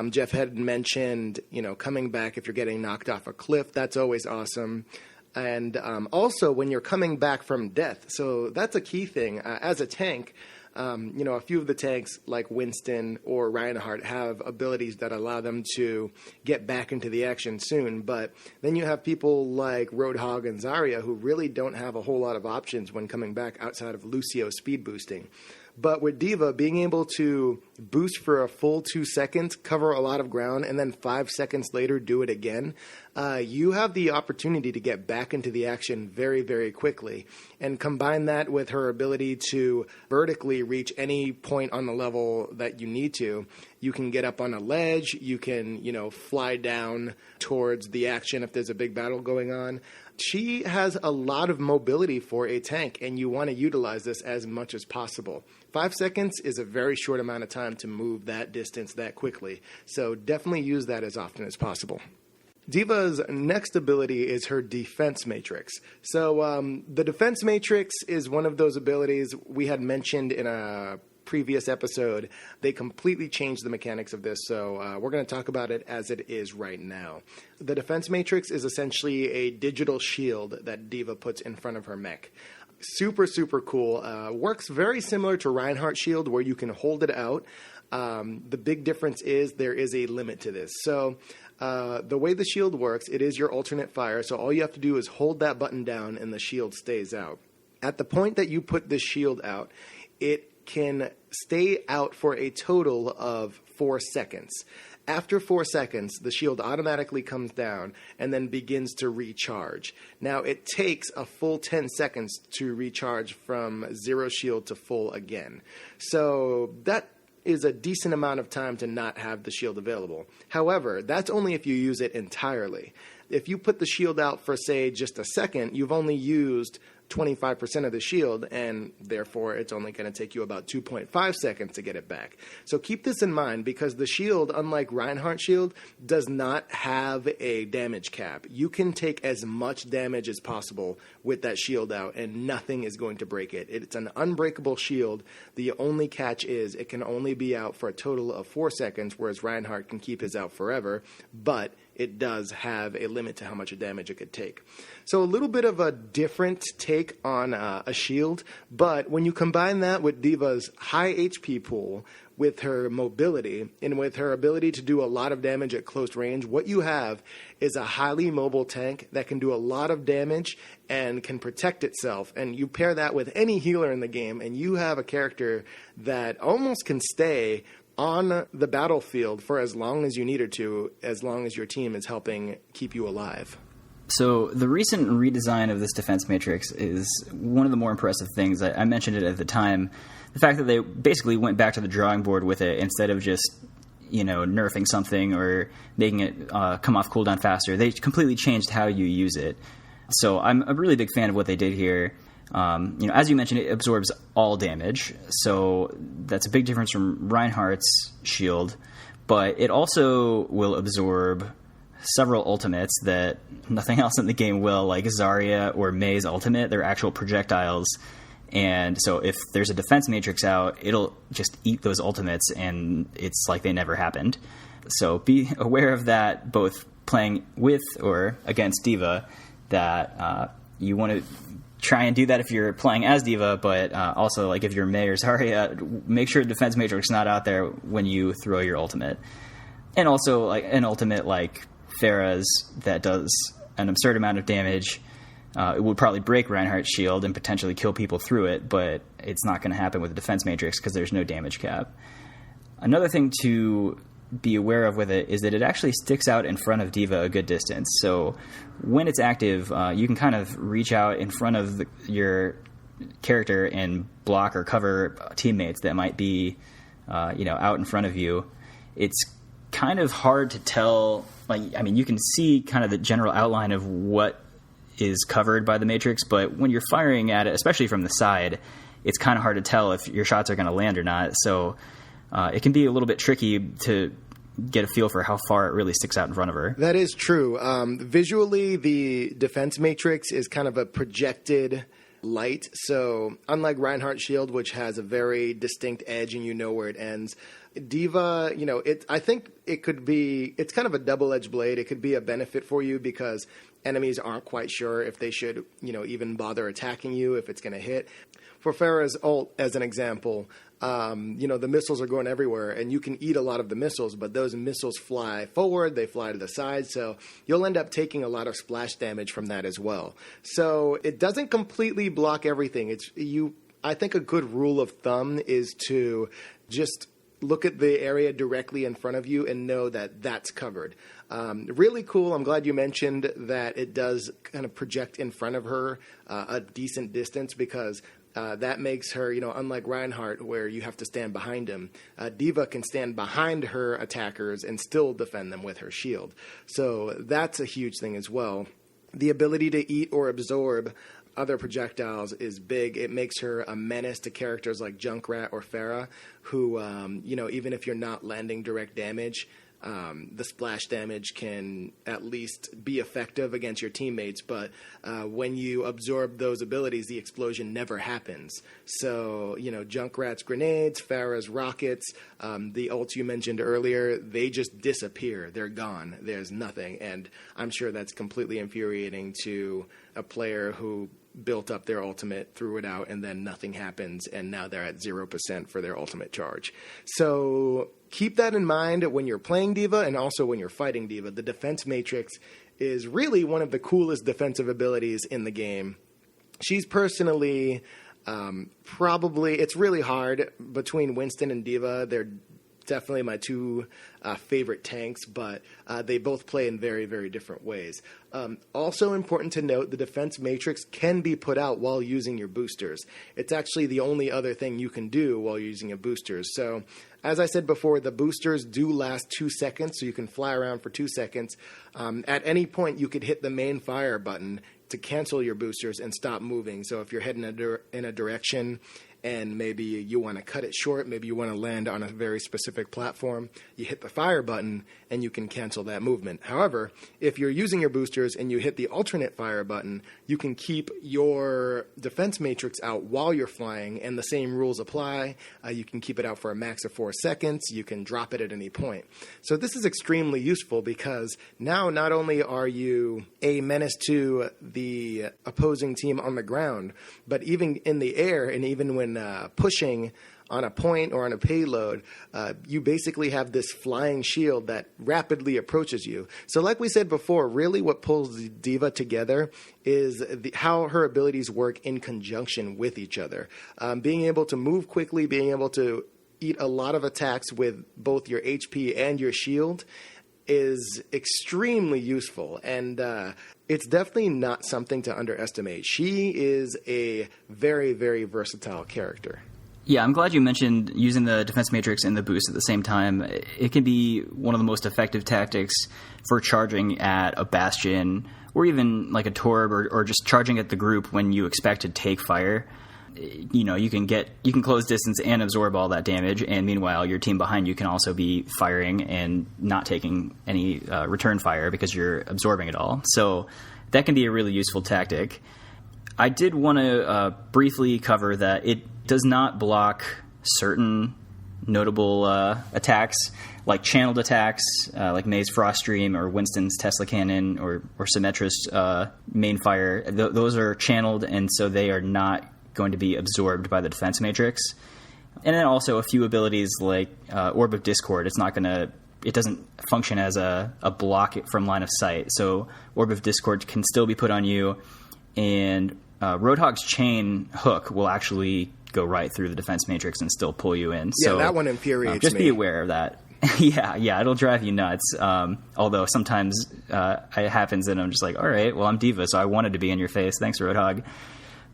Jeff had mentioned, coming back if you're getting knocked off a cliff. That's always awesome. And also when you're coming back from death. So that's a key thing. As a tank, a few of the tanks like Winston or Reinhardt have abilities that allow them to get back into the action soon. But then you have people like Roadhog and Zarya who really don't have a whole lot of options when coming back outside of Lucio speed boosting. But with D.Va, being able to boost for a full 2 seconds, cover a lot of ground, and then 5 seconds later do it again, you have the opportunity to get back into the action very, very quickly. And combine that with her ability to vertically reach any point on the level that you need to. You can get up on a ledge, you can, fly down towards the action if there's a big battle going on. She has a lot of mobility for a tank, and you want to utilize this as much as possible. 5 seconds is a very short amount of time to move that distance that quickly, so definitely use that as often as possible. D.Va's next ability is her defense matrix. So the defense matrix is one of those abilities we had mentioned in a previous episode. They completely changed the mechanics of this, so we're going to talk about it as it is right now. The defense matrix is essentially a digital shield that D.Va puts in front of her mech. Super, super cool. Works very similar to Reinhardt shield where you can hold it out. The big difference is there is a limit to this. So the way the shield works, it is your alternate fire, so all you have to do is hold that button down and the shield stays out. At the point that you put this shield out, it can stay out for a total of 4 seconds. After 4 seconds, the shield automatically comes down and then begins to recharge. Now, it takes a full 10 seconds to recharge from 0 shield to full again. So that is a decent amount of time to not have the shield available. However, that's only if you use it entirely. If you put the shield out for, say, just a second, you've only used 25% of the shield, and therefore it's only going to take you about 2.5 seconds to get it back. So keep this in mind, because the shield, unlike Reinhardt shield, does not have a damage cap. You can take as much damage as possible with that shield out, and nothing is going to break it. It's an unbreakable shield. The only catch is it can only be out for a total of 4 seconds, whereas Reinhardt can keep his out forever, but it does have a limit to how much damage it could take. So a little bit of a different take on a shield, but when you combine that with D.Va's high HP pool, with her mobility, and with her ability to do a lot of damage at close range, what you have is a highly mobile tank that can do a lot of damage and can protect itself. And you pair that with any healer in the game, and you have a character that almost can stay on the battlefield for as long as you need her to, as long as your team is helping keep you alive. So the recent redesign of this defense matrix is one of the more impressive things. I mentioned it at the time. The fact that they basically went back to the drawing board with it instead of just, nerfing something or making it come off cooldown faster. They completely changed how you use it. So I'm a really big fan of what they did here. As you mentioned, it absorbs all damage, so that's a big difference from Reinhardt's shield, but it also will absorb several ultimates that nothing else in the game will, like Zarya or Mei's ultimate. They're actual projectiles, and so if there's a defense matrix out, it'll just eat those ultimates, and it's like they never happened. So be aware of that, both playing with or against D.Va, that you want to try and do that if you're playing as D.Va, but also, like, if you're Mei or Zarya, make sure defense matrix is not out there when you throw your ultimate. And also, like, an ultimate like Pharah's that does an absurd amount of damage, it would probably break Reinhardt's shield and potentially kill people through it, but it's not going to happen with the defense matrix because there's no damage cap. Another thing to be aware of with it is that it actually sticks out in front of D.Va a good distance. So when it's active, you can kind of reach out in front of your character and block or cover teammates that might be, out in front of you. It's kind of hard to tell. You can see kind of the general outline of what is covered by the matrix, but when you're firing at it, especially from the side, it's kind of hard to tell if your shots are going to land or not. So it can be a little bit tricky to get a feel for how far it really sticks out in front of her. That is true. Visually, the defense matrix is kind of a projected light. So unlike Reinhardt's shield, which has a very distinct edge and you know where it ends, D.Va, I think it's kind of a double-edged blade. It could be a benefit for you because enemies aren't quite sure if they should, even bother attacking you, if it's going to hit. For Pharah's ult, as an example, the missiles are going everywhere, and you can eat a lot of the missiles, but those missiles fly forward, they fly to the side, so you'll end up taking a lot of splash damage from that as well. So it doesn't completely block everything. I think a good rule of thumb is to just look at the area directly in front of you and know that that's covered. Really cool. I'm glad you mentioned that it does kind of project in front of her a decent distance because that makes her, unlike Reinhardt where you have to stand behind him, D.Va can stand behind her attackers and still defend them with her shield. So that's a huge thing as well. The ability to eat or absorb other projectiles is big. It makes her a menace to characters like Junkrat or Pharah, who, even if you're not landing direct damage, the splash damage can at least be effective against your teammates. But when you absorb those abilities, the explosion never happens. So, Junkrat's grenades, Pharah's rockets, the ults you mentioned earlier, they just disappear. They're gone. There's nothing. And I'm sure that's completely infuriating to a player who built up their ultimate, threw it out, and then nothing happens, and now they're at 0% for their ultimate charge. So keep that in mind when you're playing D.Va and also when you're fighting D.Va. The defense matrix is really one of the coolest defensive abilities in the game. She's personally probably, it's really hard between Winston and D.Va. They're definitely my two favorite tanks, but they both play in very, very different ways. Also important to note, the defense matrix can be put out while using your boosters. It's actually the only other thing you can do while using your boosters. So, as I said before, the boosters do last 2 seconds, so you can fly around for 2 seconds. At any point, you could hit the main fire button to cancel your boosters and stop moving. So if you're heading in a direction and maybe you want to cut it short, maybe you want to land on a very specific platform, you hit the fire button and you can cancel that movement. However, if you're using your boosters and you hit the alternate fire button, you can keep your defense matrix out while you're flying, and the same rules apply. You can keep it out for a max of 4 seconds. You can drop it at any point. So this is extremely useful because now not only are you a menace to the opposing team on the ground, but even in the air and even when pushing on a point or on a payload, you basically have this flying shield that rapidly approaches you. So like we said before, really what pulls D.Va together is how her abilities work in conjunction with each other. Being able to move quickly, being able to eat a lot of attacks with both your HP and your shield is extremely useful, and it's definitely not something to underestimate. She is a very, very versatile character. Yeah, I'm glad you mentioned using the defense matrix and the boost at the same time. It can be one of the most effective tactics for charging at a Bastion or even like a Torb or just charging at the group when you expect to take fire. You can close distance and absorb all that damage, and meanwhile your team behind you can also be firing and not taking any return fire because you're absorbing it all. So that can be a really useful tactic. I did want to briefly cover that it does not block certain notable attacks, like channeled attacks, like May's Frost Stream or Winston's Tesla Cannon or Symmetra's main fire. Those are channeled, and so they are not going to be absorbed by the defense matrix. And then also a few abilities like Orb of Discord. It doesn't function as a block from line of sight. So Orb of Discord can still be put on you, and Roadhog's chain hook will actually go right through the defense matrix and still pull you in. Yeah, so that one infuriates me. Just be aware of that. Yeah, it'll drive you nuts. Although sometimes it happens and I'm just like, all right, well, I'm D.Va, so I wanted to be in your face. Thanks, Roadhog.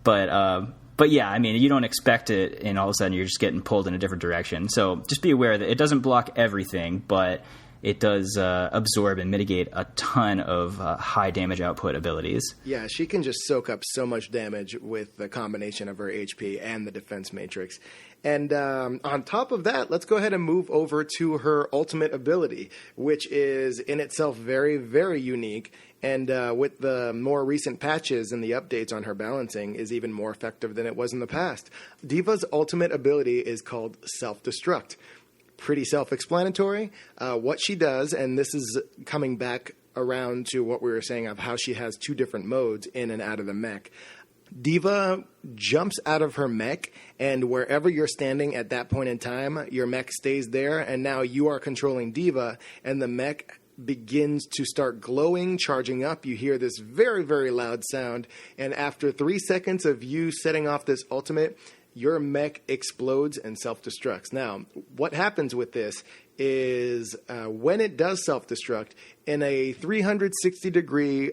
But yeah, I mean, you don't expect it, and all of a sudden you're just getting pulled in a different direction. So just be aware that it doesn't block everything, but it does absorb and mitigate a ton of high damage output abilities. Yeah, she can just soak up so much damage with the combination of her HP and the defense matrix. And on top of that, let's go ahead and move over to her ultimate ability, which is in itself very, very unique. And with the more recent patches and the updates on her balancing is even more effective than it was in the past. D.Va's ultimate ability is called Self-Destruct. Pretty self-explanatory. What she does, and this is coming back around to what we were saying of how she has two different modes in and out of the mech. D.Va jumps out of her mech, and wherever you're standing at that point in time, your mech stays there, and now you are controlling D.Va, and the mech begins to start glowing, charging up. You hear this very, very loud sound, and after 3 seconds of you setting off this ultimate, your mech explodes and self-destructs. Now, what happens with this is when it does self-destruct, in a 360-degree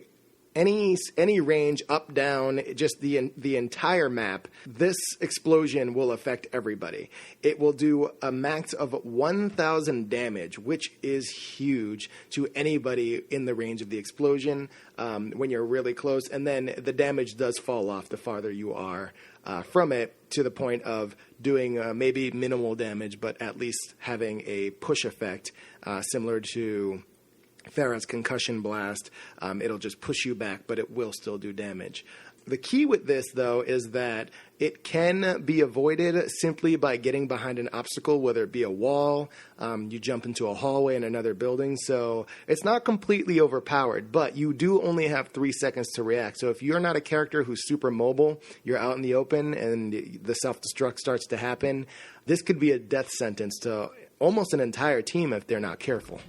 any range up, down, just the entire map, this explosion will affect everybody. It will do a max of 1,000 damage, which is huge to anybody in the range of the explosion when you're really close. And then the damage does fall off the farther you are from it, to the point of doing maybe minimal damage, but at least having a push effect similar to Farah's concussion blast. It'll just push you back, but it will still do damage. The key with this, though, is that it can be avoided simply by getting behind an obstacle, whether it be a wall, you jump into a hallway in another building. So it's not completely overpowered, but you do only have 3 seconds to react. So if you're not a character who's super mobile, you're out in the open and the self-destruct starts to happen, this could be a death sentence to almost an entire team if they're not careful.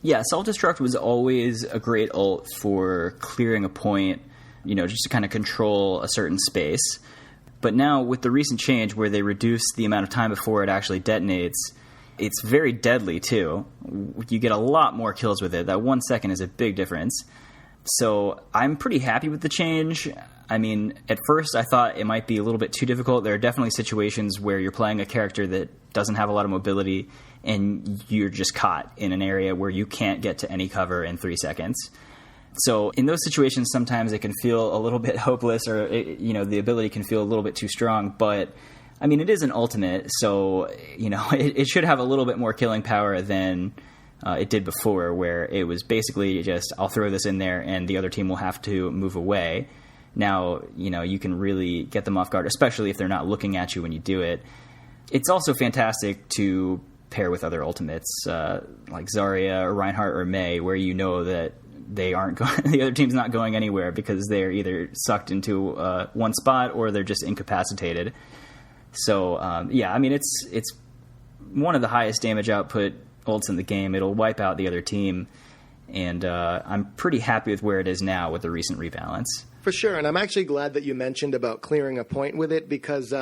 Yeah, Self-Destruct was always a great ult for clearing a point, just to kind of control a certain space. But now with the recent change where they reduced the amount of time before it actually detonates, it's very deadly too. You get a lot more kills with it. That 1 second is a big difference. So I'm pretty happy with the change. I mean, at first I thought it might be a little bit too difficult. There are definitely situations where you're playing a character that doesn't have a lot of mobility and you're just caught in an area where you can't get to any cover in 3 seconds. So in those situations, sometimes it can feel a little bit hopeless, or the ability can feel a little bit too strong. But I mean, it is an ultimate, so it should have a little bit more killing power than it did before, where it was basically just, I'll throw this in there and the other team will have to move away. Now, you can really get them off guard, especially if they're not looking at you when you do it. It's also fantastic to pair with other ultimates, like Zarya or Reinhardt or Mei, where that they aren't going, the other team's not going anywhere because they're either sucked into one spot or they're just incapacitated. So I mean, it's one of the highest damage output ults in the game. It'll wipe out the other team, and I'm pretty happy with where it is now with the recent rebalance. For sure, and I'm actually glad that you mentioned about clearing a point with it, because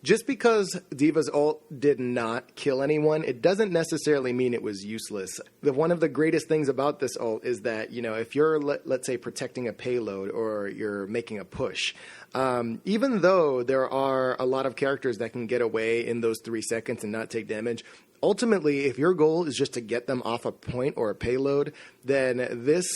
just because D.Va's ult did not kill anyone, it doesn't necessarily mean it was useless. One of the greatest things about this ult is that, if you're, let's say, protecting a payload or you're making a push, even though there are a lot of characters that can get away in those 3 seconds and not take damage, ultimately, if your goal is just to get them off a point or a payload, then this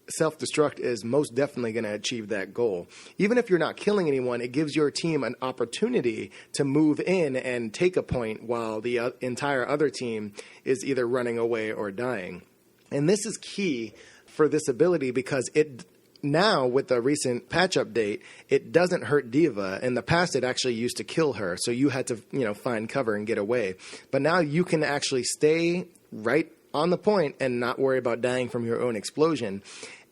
self-destruct is most definitely going to achieve that goal. Even if you're not killing anyone, it gives your team an opportunity to move in and take a point while the entire other team is either running away or dying. And this is key for this ability, because now with the recent patch update, it doesn't hurt D.Va. In the past, it actually used to kill her, so you had to find cover and get away. But now you can actually stay right on the point and not worry about dying from your own explosion.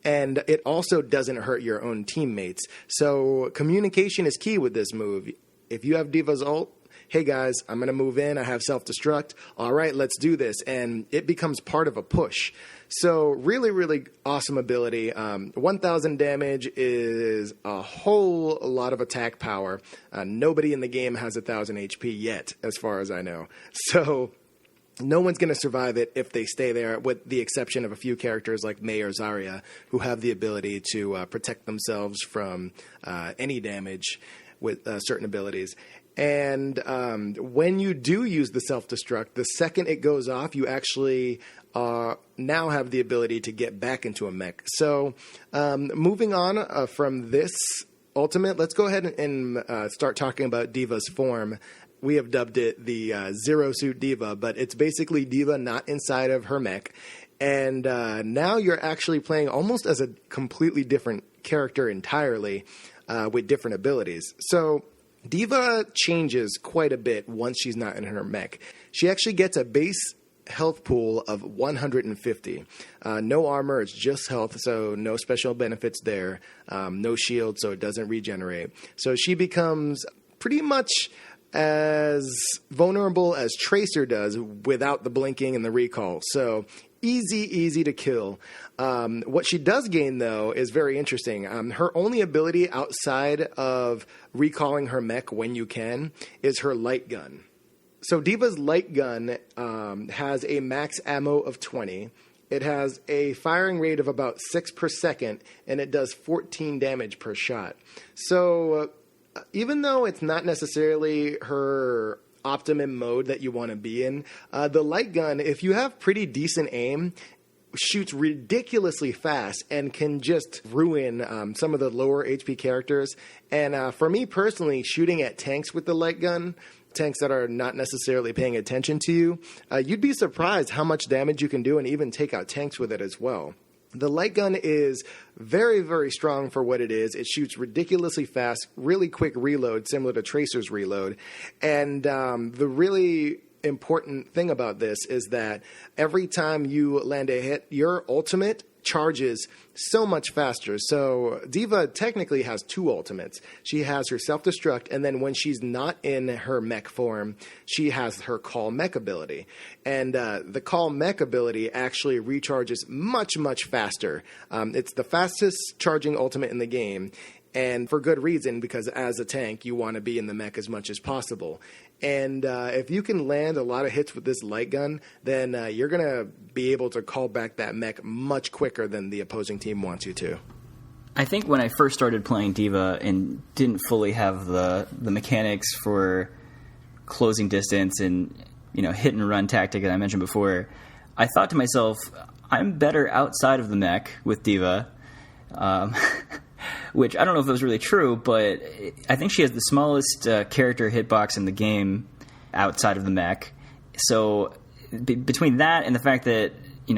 And it also doesn't hurt your own teammates. So communication is key with this move. If you have D.Va's ult, hey guys, I'm going to move in, I have self-destruct, all right, let's do this. And it becomes part of a push. So really, really awesome ability. 1,000 damage is a whole lot of attack power. Nobody in the game has 1,000 HP yet, as far as I know. So no one's going to survive it if they stay there, with the exception of a few characters like Mei or Zarya, who have the ability to protect themselves from any damage. with certain abilities. And when you do use the self-destruct, the second it goes off, you actually now have the ability to get back into a mech. So moving on from this ultimate, let's go ahead and start talking about D.Va's form. We have dubbed it the Zero Suit D.Va, but it's basically D.Va not inside of her mech. And now you're actually playing almost as a completely different character entirely with different abilities. So D.Va changes quite a bit once she's not in her mech. She actually gets a base health pool of 150. No armor, it's just health, so no special benefits there. No shield, so it doesn't regenerate. So she becomes pretty much as vulnerable as Tracer does without the blinking and the recall. So easy to kill. What she does gain, though, is very interesting. Her only ability outside of recalling her mech when you can is her light gun. So D.Va's light gun has a max ammo of 20. It has a firing rate of about 6 per second, and it does 14 damage per shot. So even though it's not necessarily her optimum mode that you want to be in, the light gun, if you have pretty decent aim, shoots ridiculously fast and can just ruin some of the lower HP characters. And for me personally, shooting at tanks with the light gun, tanks that are not necessarily paying attention to you, you'd be surprised how much damage you can do and even take out tanks with it as well. The light gun is very strong for what it is. It shoots ridiculously fast, really quick reload, similar to Tracer's reload. And the really important thing about this is that every time you land a hit, your ultimate charges so much faster. So D.Va technically has 2 ultimates. She has her self-destruct, and then when she's not in her mech form, she has her call mech ability. And the call mech ability actually recharges much faster. It's the fastest charging ultimate in the game, and for good reason, because as a tank, you want to be in the mech as much as possible. And if you can land a lot of hits with this light gun, then you're going to be able to call back that mech much quicker than the opposing team wants you to. I think when I first started playing D.Va and didn't fully have the mechanics for closing distance and, hit and run tactic that I mentioned before, I thought to myself, I'm better outside of the mech with D.Va. Which I don't know if it was really true, but I think she has the smallest character hitbox in the game outside of the mech. So between that and the fact that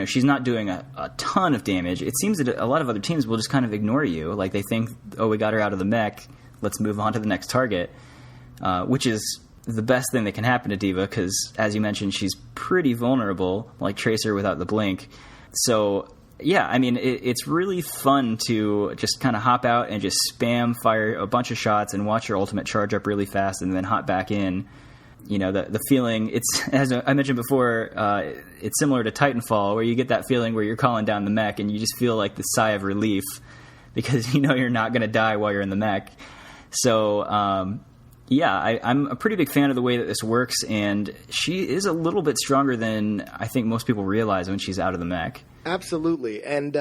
she's not doing a ton of damage, it seems that a lot of other teams will just kind of ignore you. Like they think, oh, we got her out of the mech, let's move on to the next target, which is the best thing that can happen to D.Va because, as you mentioned, she's pretty vulnerable, like Tracer without the blink. So yeah, I mean, it's really fun to just kind of hop out and just spam fire a bunch of shots and watch your ultimate charge up really fast and then hop back in. The feeling, it's, as I mentioned before, it's similar to Titanfall, where you get that feeling where you're calling down the mech and you just feel like the sigh of relief because you're not going to die while you're in the mech. So, I'm a pretty big fan of the way that this works, and she is a little bit stronger than I think most people realize when she's out of the mech. Absolutely. And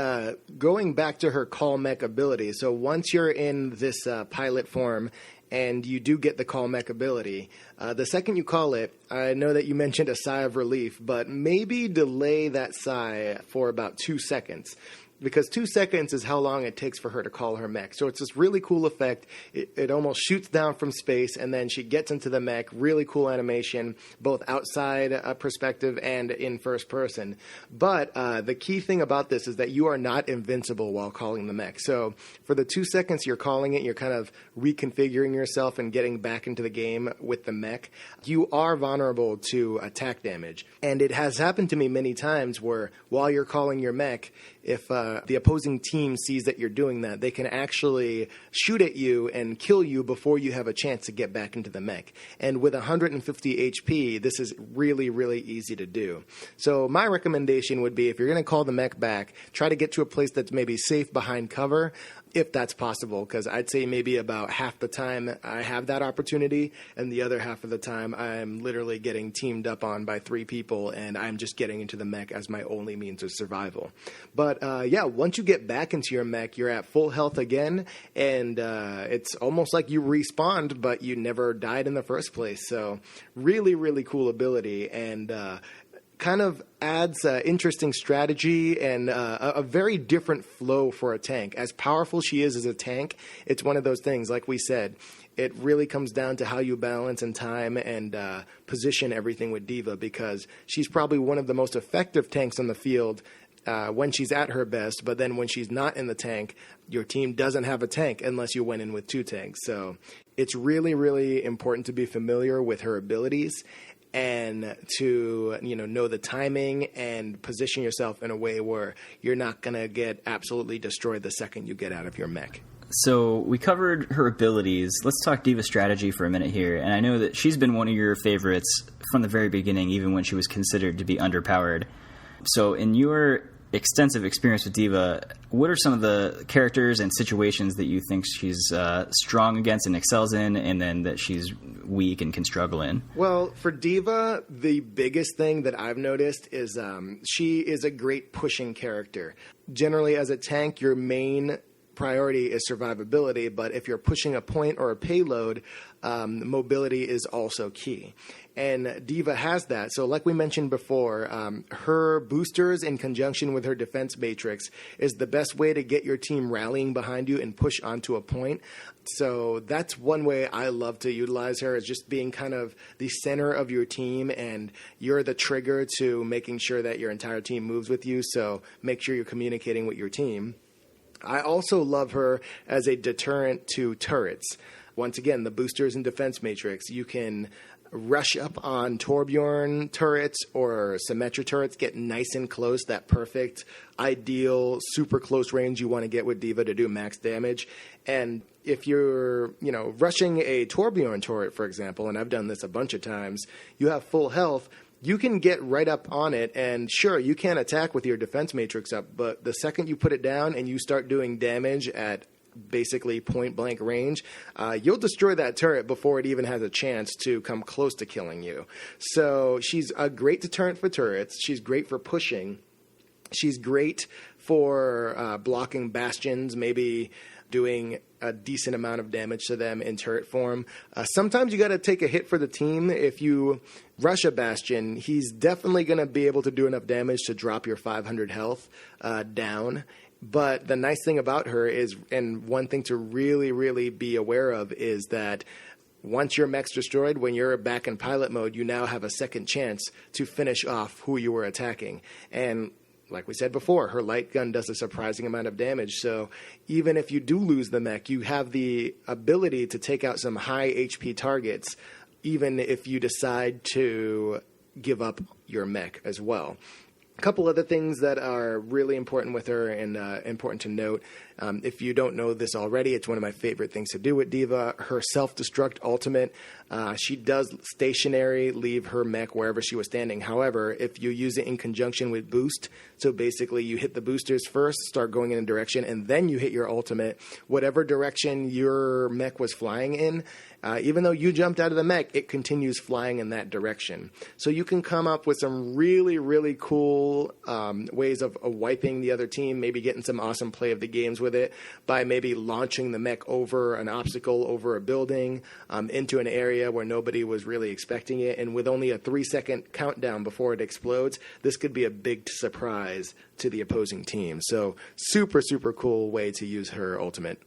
going back to her call mech ability, so once you're in this pilot form and you do get the call mech ability, the second you call it, I know that you mentioned a sigh of relief, but maybe delay that sigh for about 2 seconds. Because 2 seconds is how long it takes for her to call her mech. So it's this really cool effect. It almost shoots down from space, and then she gets into the mech. Really cool animation, both outside perspective and in first person. But the key thing about this is that you are not invincible while calling the mech. So for the 2 seconds you're calling it, you're kind of reconfiguring yourself and getting back into the game with the mech. You are vulnerable to attack damage. And it has happened to me many times where while you're calling your mech, if the opposing team sees that you're doing that, they can actually shoot at you and kill you before you have a chance to get back into the mech. And with 150 HP, this is really easy to do. So my recommendation would be, if you're going to call the mech back, try to get to a place that's maybe safe behind cover. if that's possible, because I'd say maybe about half the time I have that opportunity, and the other half of the time I'm literally getting teamed up on by 3 people, and I'm just getting into the mech as my only means of survival. But once you get back into your mech, you're at full health again, and it's almost like you respawned, but you never died in the first place. So really, really cool ability, and kind of adds interesting strategy and a very different flow for a tank. As powerful she is as a tank, it's one of those things, like we said, it really comes down to how you balance and time and position everything with D.Va, because she's probably one of the most effective tanks on the field when she's at her best, but then when she's not in the tank, your team doesn't have a tank unless you went in with 2 tanks. So it's really, really important to be familiar with her abilities and to know the timing and position yourself in a way where you're not going to get absolutely destroyed the second you get out of your mech. So we covered her abilities. Let's talk D.Va strategy for a minute here. And I know that she's been one of your favorites from the very beginning, even when she was considered to be underpowered. So in your extensive experience with D.Va, what are some of the characters and situations that you think she's strong against and excels in, and then that she's weak and can struggle in? Well, for D.Va, the biggest thing that I've noticed is she is a great pushing character. Generally, as a tank, your main priority is survivability, but if you're pushing a point or a payload, mobility is also key. And D.Va has that. So like we mentioned before, her boosters in conjunction with her defense matrix is the best way to get your team rallying behind you and push onto a point. So that's one way I love to utilize her, is just being kind of the center of your team, and you're the trigger to making sure that your entire team moves with you. So make sure you're communicating with your team. I also love her as a deterrent to turrets. Once again, the boosters and defense matrix, you can rush up on Torbjorn turrets or Symmetra turrets, get nice and close, that perfect, ideal, super close range you want to get with D.Va to do max damage. And if you're, rushing a Torbjorn turret, for example, and I've done this a bunch of times, you have full health, you can get right up on it, and sure, you can attack with your defense matrix up, but the second you put it down and you start doing damage at basically point-blank range, you'll destroy that turret before it even has a chance to come close to killing you. So she's a great deterrent for turrets. She's great for pushing. She's great for blocking bastions, maybe doing a decent amount of damage to them in turret form. Sometimes you got to take a hit for the team. If you rush a bastion, he's definitely going to be able to do enough damage to drop your 500 health down. But the nice thing about her is, and one thing to really, really be aware of, is that once your mech's destroyed, when you're back in pilot mode, you now have a second chance to finish off who you were attacking. And like we said before, her light gun does a surprising amount of damage. So even if you do lose the mech, you have the ability to take out some high HP targets, even if you decide to give up your mech as well. A couple other things that are really important with her and important to note. If you don't know this already, it's one of my favorite things to do with D.Va. Her self-destruct ultimate, she does stationary leave her mech wherever she was standing. However, if you use it in conjunction with boost, so basically you hit the boosters first, start going in a direction, and then you hit your ultimate, whatever direction your mech was flying in, even though you jumped out of the mech, it continues flying in that direction. So you can come up with some really, really cool ways of wiping the other team, maybe getting some awesome play of the games with it by maybe launching the mech over an obstacle, over a building, into an area where nobody was really expecting it. And with only a 3-second countdown before it explodes, this could be a big surprise to the opposing team. So super, super cool way to use her ultimate.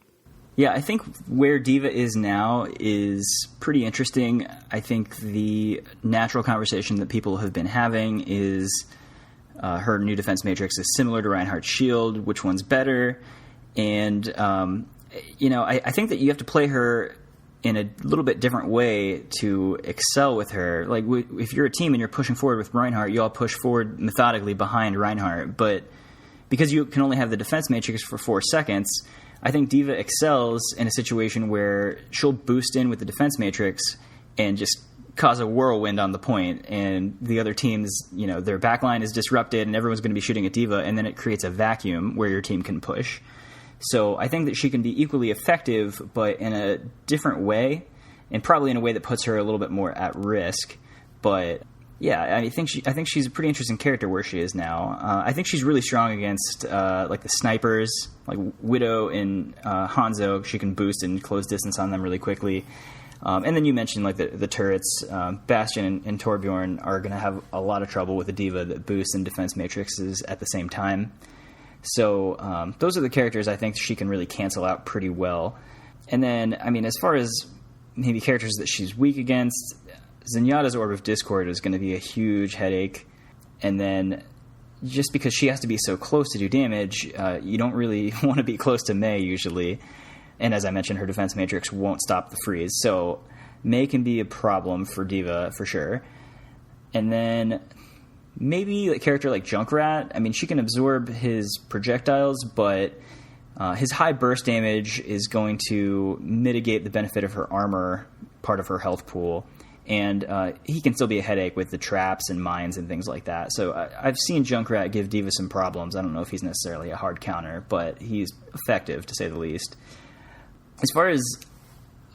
Yeah, I think where D.Va is now is pretty interesting. I think the natural conversation that people have been having is her new defense matrix is similar to Reinhardt's shield. Which one's better? And, I think that you have to play her in a little bit different way to excel with her. Like, if you're a team and you're pushing forward with Reinhardt, you all push forward methodically behind Reinhardt. But because you can only have the defense matrix for 4 seconds, I think D.Va excels in a situation where she'll boost in with the defense matrix and just cause a whirlwind on the point, and the other team's, their backline is disrupted and everyone's going to be shooting at D.Va, and then it creates a vacuum where your team can push. So I think that she can be equally effective, but in a different way, and probably in a way that puts her a little bit more at risk. But yeah, I think she's a pretty interesting character where she is now. I think she's really strong against like the snipers, like Widow and Hanzo. She can boost and close distance on them really quickly. And then you mentioned like the turrets. Bastion and Torbjorn are going to have a lot of trouble with the D.Va that boosts and defense matrices at the same time. So those are the characters I think she can really cancel out pretty well. And then, I mean, as far as maybe characters that she's weak against, Zenyatta's Orb of Discord is going to be a huge headache. And then just because she has to be so close to do damage, you don't really want to be close to Mei usually. And as I mentioned, her defense matrix won't stop the freeze. So Mei can be a problem for D.Va for sure. And then maybe a character like Junkrat. I mean, she can absorb his projectiles, but his high burst damage is going to mitigate the benefit of her armor, part of her health pool. And he can still be a headache with the traps and mines and things like that. So I've seen Junkrat give D.Va some problems. I don't know if he's necessarily a hard counter, but he's effective, to say the least. As far as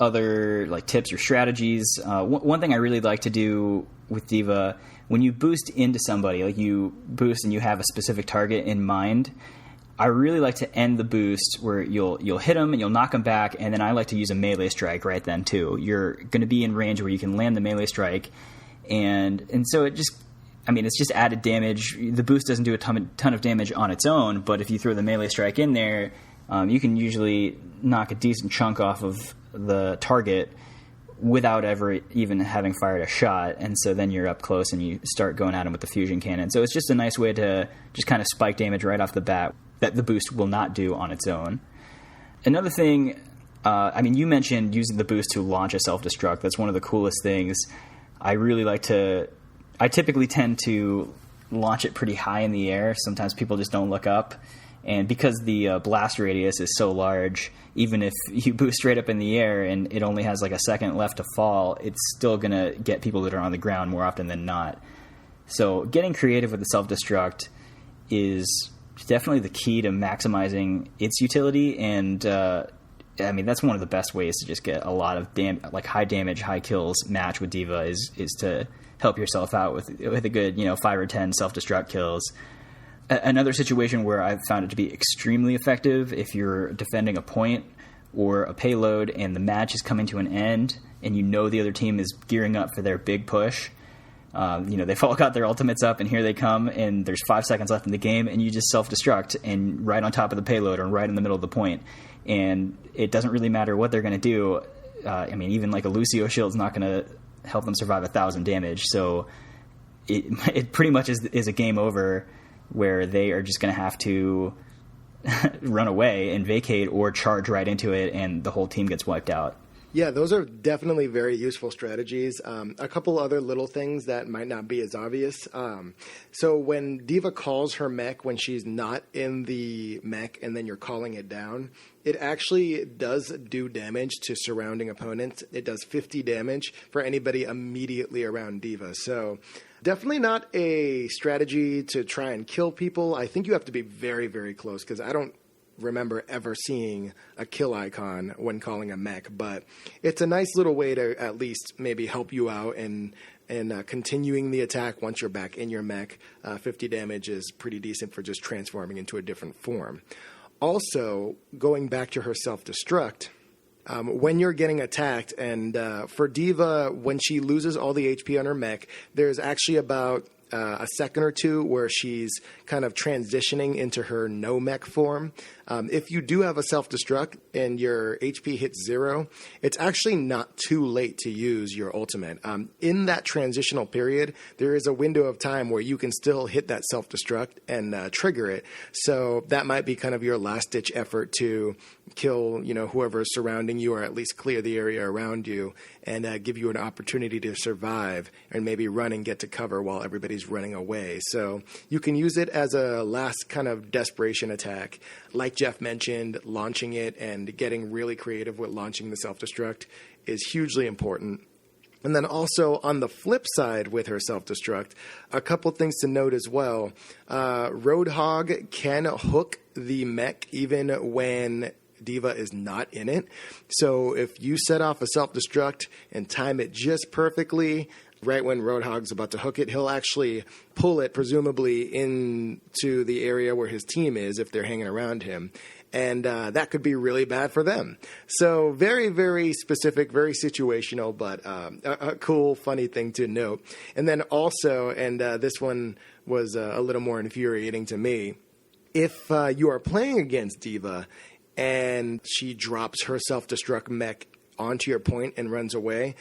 other like tips or strategies, one thing I really like to do with D.Va, when you boost into somebody, like you boost and you have a specific target in mind, I really like to end the boost where you'll hit them and you'll knock them back, and then I like to use a melee strike right then too. You're going to be in range where you can land the melee strike, and so it just, I mean, it's just added damage. The boost doesn't do a ton of damage on its own, but if you throw the melee strike in there, you can usually knock a decent chunk off of the target without ever even having fired a shot, and so then you're up close and you start going at them with the fusion cannon. So it's just a nice way to just kind of spike damage right off the bat that the boost will not do on its own. Another thing, I mean, you mentioned using the boost to launch a self-destruct. That's one of the coolest things. I typically tend to launch it pretty high in the air. Sometimes people just don't look up. And because the blast radius is so large, even if you boost straight up in the air and it only has like a second left to fall, it's still going to get people that are on the ground more often than not. So getting creative with the self-destruct is definitely the key to maximizing its utility. And I mean, that's one of the best ways to just get a lot of high damage, high kills match with D.Va is to help yourself out with a good, 5 or 10 self-destruct kills. Another situation where I've found it to be extremely effective, if you're defending a point or a payload and the match is coming to an end and the other team is gearing up for their big push, they've all got their ultimates up and here they come and there's 5 seconds left in the game and you just self-destruct and right on top of the payload or right in the middle of the point. And it doesn't really matter what they're going to do. I mean, even like a Lucio shield's not going to help them survive 1,000 damage. So it pretty much is a game over, where they are just going to have to run away and vacate or charge right into it, and the whole team gets wiped out. Yeah, those are definitely very useful strategies. A couple other little things that might not be as obvious. So when D.Va calls her mech when she's not in the mech and then you're calling it down, it actually does do damage to surrounding opponents. It does 50 damage for anybody immediately around D.Va. So definitely not a strategy to try and kill people. I think you have to be very, very close, because I don't remember ever seeing a kill icon when calling a mech, but it's a nice little way to at least maybe help you out and continuing the attack once you're back in your mech. 50 damage is pretty decent for just transforming into a different form. Also, going back to her self-destruct, when you're getting attacked, and for D.Va, when she loses all the HP on her mech, there's actually about a second or two where she's kind of transitioning into her no mech form. If you do have a self-destruct and your HP hits 0, it's actually not too late to use your ultimate. In that transitional period, there is a window of time where you can still hit that self-destruct and trigger it. So that might be kind of your last-ditch effort to kill, whoever is surrounding you, or at least clear the area around you, and give you an opportunity to survive and maybe run and get to cover while everybody's running away. So you can use it as a last kind of desperation attack. Like Jeff mentioned, launching it and getting really creative with launching the self-destruct is hugely important. And then also on the flip side with her self-destruct, a couple things to note as well. Roadhog can hook the mech even when D.Va is not in it. So if you set off a self-destruct and time it just perfectly, right when Roadhog's about to hook it, he'll actually pull it presumably into the area where his team is if they're hanging around him. And that could be really bad for them. So very, very specific, very situational, but a cool, funny thing to note. And then also, and this one was a little more infuriating to me, if you are playing against D.Va and she drops her self-destruct mech onto your point and runs away,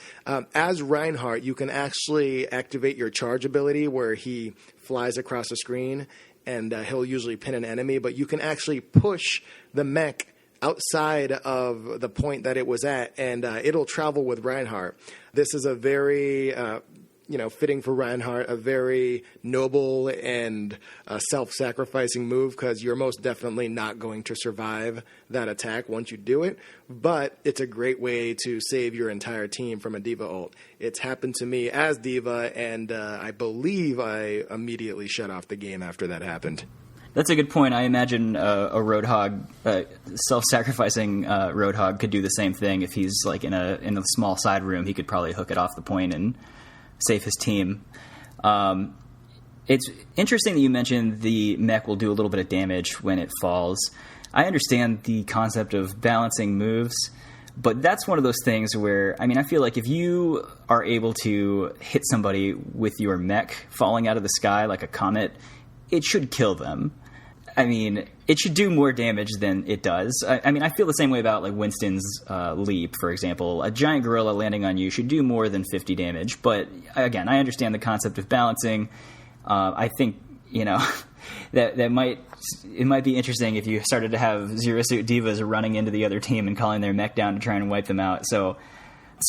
as Reinhardt, you can actually activate your charge ability where he flies across the screen and he'll usually pin an enemy, but you can actually push the mech outside of the point that it was at, and it'll travel with Reinhardt. This is a very, fitting for Reinhardt, a very noble and self-sacrificing move, because you're most definitely not going to survive that attack once you do it, but it's a great way to save your entire team from a D.Va ult. It's happened to me as D.Va, and I believe I immediately shut off the game after that happened. That's a good point. I imagine a Roadhog, self-sacrificing Roadhog could do the same thing. If he's like in a small side room, he could probably hook it off the point and save his team. It's interesting that you mentioned the mech will do a little bit of damage when it falls. I understand the concept of balancing moves, but that's one of those things where, I feel like if you are able to hit somebody with your mech falling out of the sky like a comet, it should kill them. It should do more damage than it does. I feel the same way about like Winston's leap, for example. A giant gorilla landing on you should do more than 50 damage. But again, I understand the concept of balancing. I think, that might be interesting if you started to have Zero Suit D.Vas running into the other team and calling their mech down to try and wipe them out. So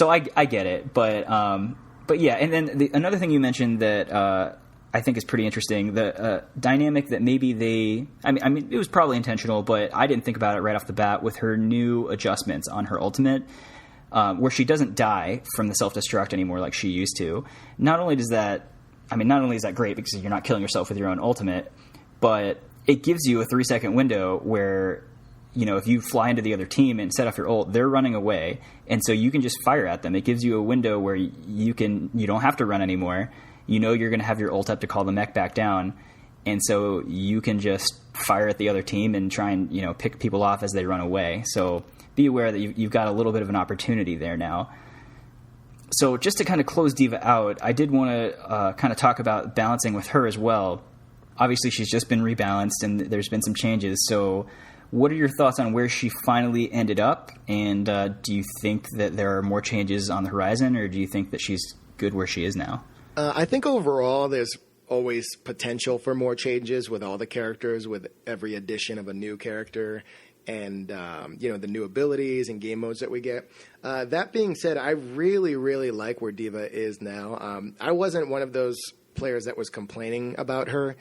I get it. But yeah, and then another thing you mentioned that I think is pretty interesting. The dynamic that maybe it was probably intentional, but I didn't think about it right off the bat with her new adjustments on her ultimate, where she doesn't die from the self-destruct anymore like she used to. Not only is that great because you're not killing yourself with your own ultimate, but it gives you a 3-second window where, if you fly into the other team and set off your ult, they're running away. And so you can just fire at them. It gives you a window where you don't have to run anymore. You're going to have your ult up to call the mech back down, and so you can just fire at the other team and try and pick people off as they run away. So be aware that you've got a little bit of an opportunity there now. So just to kind of close D.Va out, I did want to kind of talk about balancing with her as well. Obviously, she's just been rebalanced, and there's been some changes. So what are your thoughts on where she finally ended up, and do you think that there are more changes on the horizon, or do you think that she's good where she is now? I think overall there's always potential for more changes with all the characters, with every addition of a new character and, the new abilities and game modes that we get. That being said, I really, really like where D.Va is now. I wasn't one of those players that was complaining about her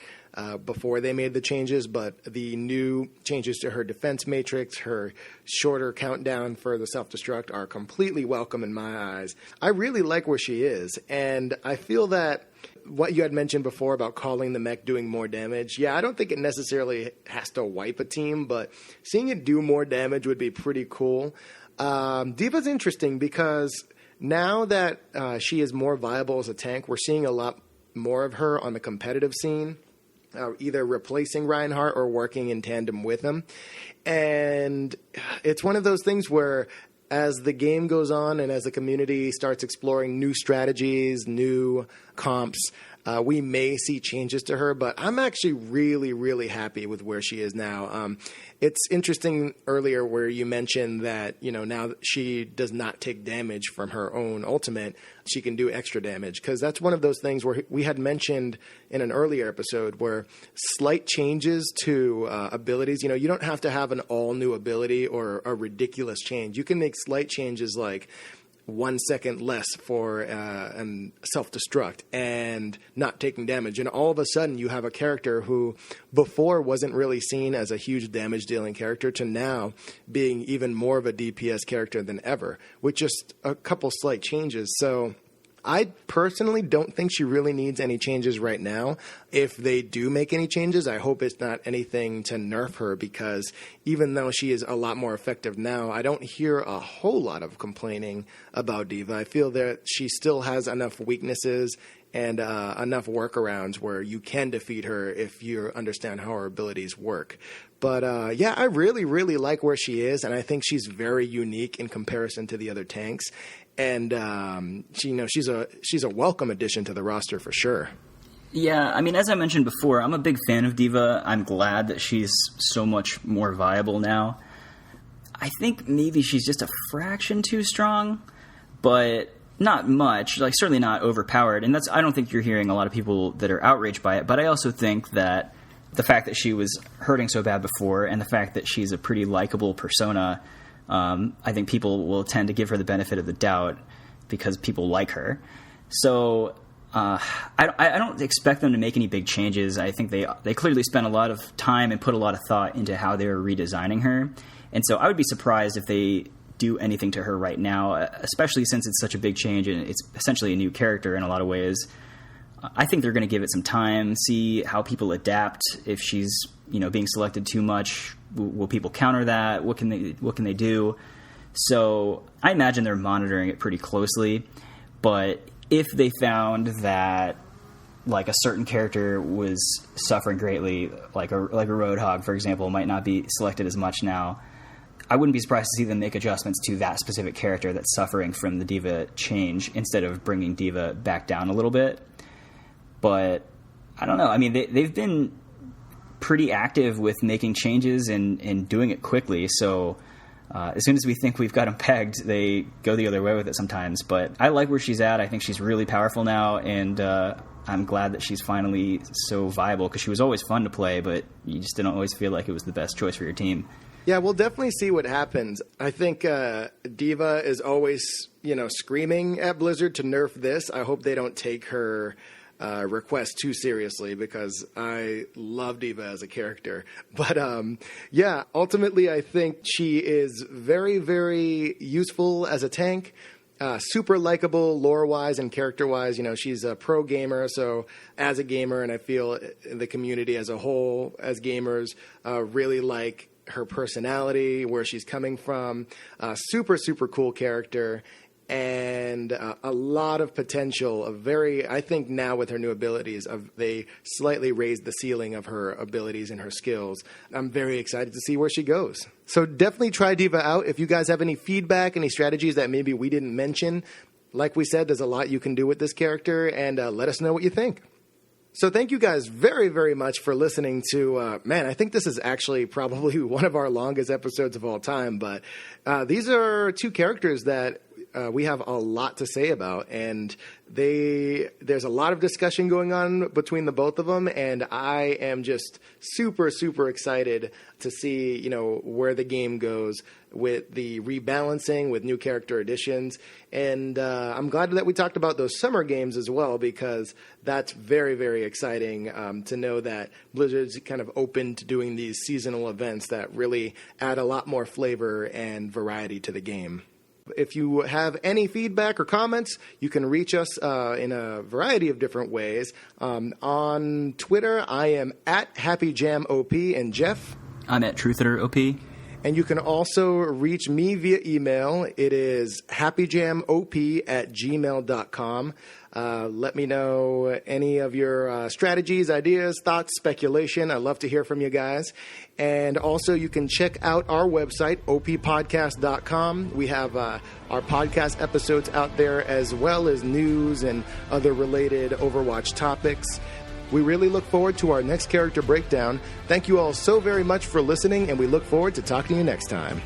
before they made the changes, but the new changes to her defense matrix, her shorter countdown for the self-destruct are completely welcome in my eyes. I really like where she is, and I feel that what you had mentioned before about calling the mech doing more damage, I don't think it necessarily has to wipe a team, but seeing it do more damage would be pretty cool. D.Va's interesting because now that she is more viable as a tank, we're seeing a lot more of her on the competitive scene, either replacing Reinhardt or working in tandem with him. And it's one of those things where as the game goes on and as the community starts exploring new strategies, new comps, we may see changes to her, but I'm actually really, really happy with where she is now. It's interesting earlier where you mentioned that, now that she does not take damage from her own ultimate, she can do extra damage, because that's one of those things where we had mentioned in an earlier episode where slight changes to abilities, you don't have to have an all new ability or a ridiculous change. You can make slight changes like 1 second less for self-destruct and not taking damage. And all of a sudden you have a character who before wasn't really seen as a huge damage-dealing character to now being even more of a DPS character than ever with just a couple slight changes. So I personally don't think she really needs any changes right now. If they do make any changes, I hope it's not anything to nerf her, because even though she is a lot more effective now, I don't hear a whole lot of complaining about D.Va. I feel that she still has enough weaknesses and enough workarounds where you can defeat her if you understand how her abilities work. But yeah, I really, really like where she is, and I think she's very unique in comparison to the other tanks. And she's a welcome addition to the roster for sure. Yeah, I mean, as I mentioned before, I'm a big fan of D.Va. I'm glad that she's so much more viable now. I think maybe she's just a fraction too strong, but not much. Like, certainly not overpowered. And I don't think you're hearing a lot of people that are outraged by it. But I also think that the fact that she was hurting so bad before, and the fact that she's a pretty likable persona, I think people will tend to give her the benefit of the doubt because people like her. So I don't expect them to make any big changes. I think they clearly spent a lot of time and put a lot of thought into how they were redesigning her. And so I would be surprised if they do anything to her right now, especially since it's such a big change and it's essentially a new character in a lot of ways. I think they're going to give it some time, see how people adapt. If she's, being selected too much, will people counter that? What can they do? So I imagine they're monitoring it pretty closely. But if they found that, like, a certain character was suffering greatly, like a Roadhog, for example, might not be selected as much now, I wouldn't be surprised to see them make adjustments to that specific character that's suffering from the D.Va change instead of bringing D.Va back down a little bit. But I don't know. I mean, they've been pretty active with making changes and doing it quickly. So as soon as we think we've got them pegged, they go the other way with it sometimes. But I like where she's at. I think she's really powerful now, and I'm glad that she's finally so viable, because she was always fun to play, but you just didn't always feel like it was the best choice for your team. Yeah, we'll definitely see what happens. I think D.Va is always, screaming at Blizzard to nerf this. I hope they don't take her request too seriously, because I love D.Va as a character. But yeah, ultimately I think she is very, very useful as a tank. Super likable lore-wise and character-wise. She's a pro gamer, so as a gamer, and I feel the community as a whole, as gamers, really like her personality, where she's coming from. Super, super cool character, and a lot of potential. I think now with her new abilities, they slightly raised the ceiling of her abilities and her skills. I'm very excited to see where she goes. So definitely try D.Va out. If you guys have any feedback, any strategies that maybe we didn't mention, like we said, there's a lot you can do with this character, and let us know what you think. So thank you guys very, very much for listening to, I think this is actually probably one of our longest episodes of all time, but these are two characters that we have a lot to say about, and there's a lot of discussion going on between the both of them, and I am just super, super excited to see, where the game goes with the rebalancing, with new character additions, and I'm glad that we talked about those summer games as well, because that's very, very exciting to know that Blizzard's kind of open to doing these seasonal events that really add a lot more flavor and variety to the game. If you have any feedback or comments, you can reach us in a variety of different ways. On Twitter, I am at HappyJamOP, and Jeff? I'm at TruthEaterOP. And you can also reach me via email. It is happyjamop@gmail.com. Let me know any of your strategies, ideas, thoughts, speculation. I'd love to hear from you guys. And also, you can check out our website, oppodcast.com. We have our podcast episodes out there, as well as news and other related Overwatch topics. We really look forward to our next character breakdown. Thank you all so very much for listening, and we look forward to talking to you next time.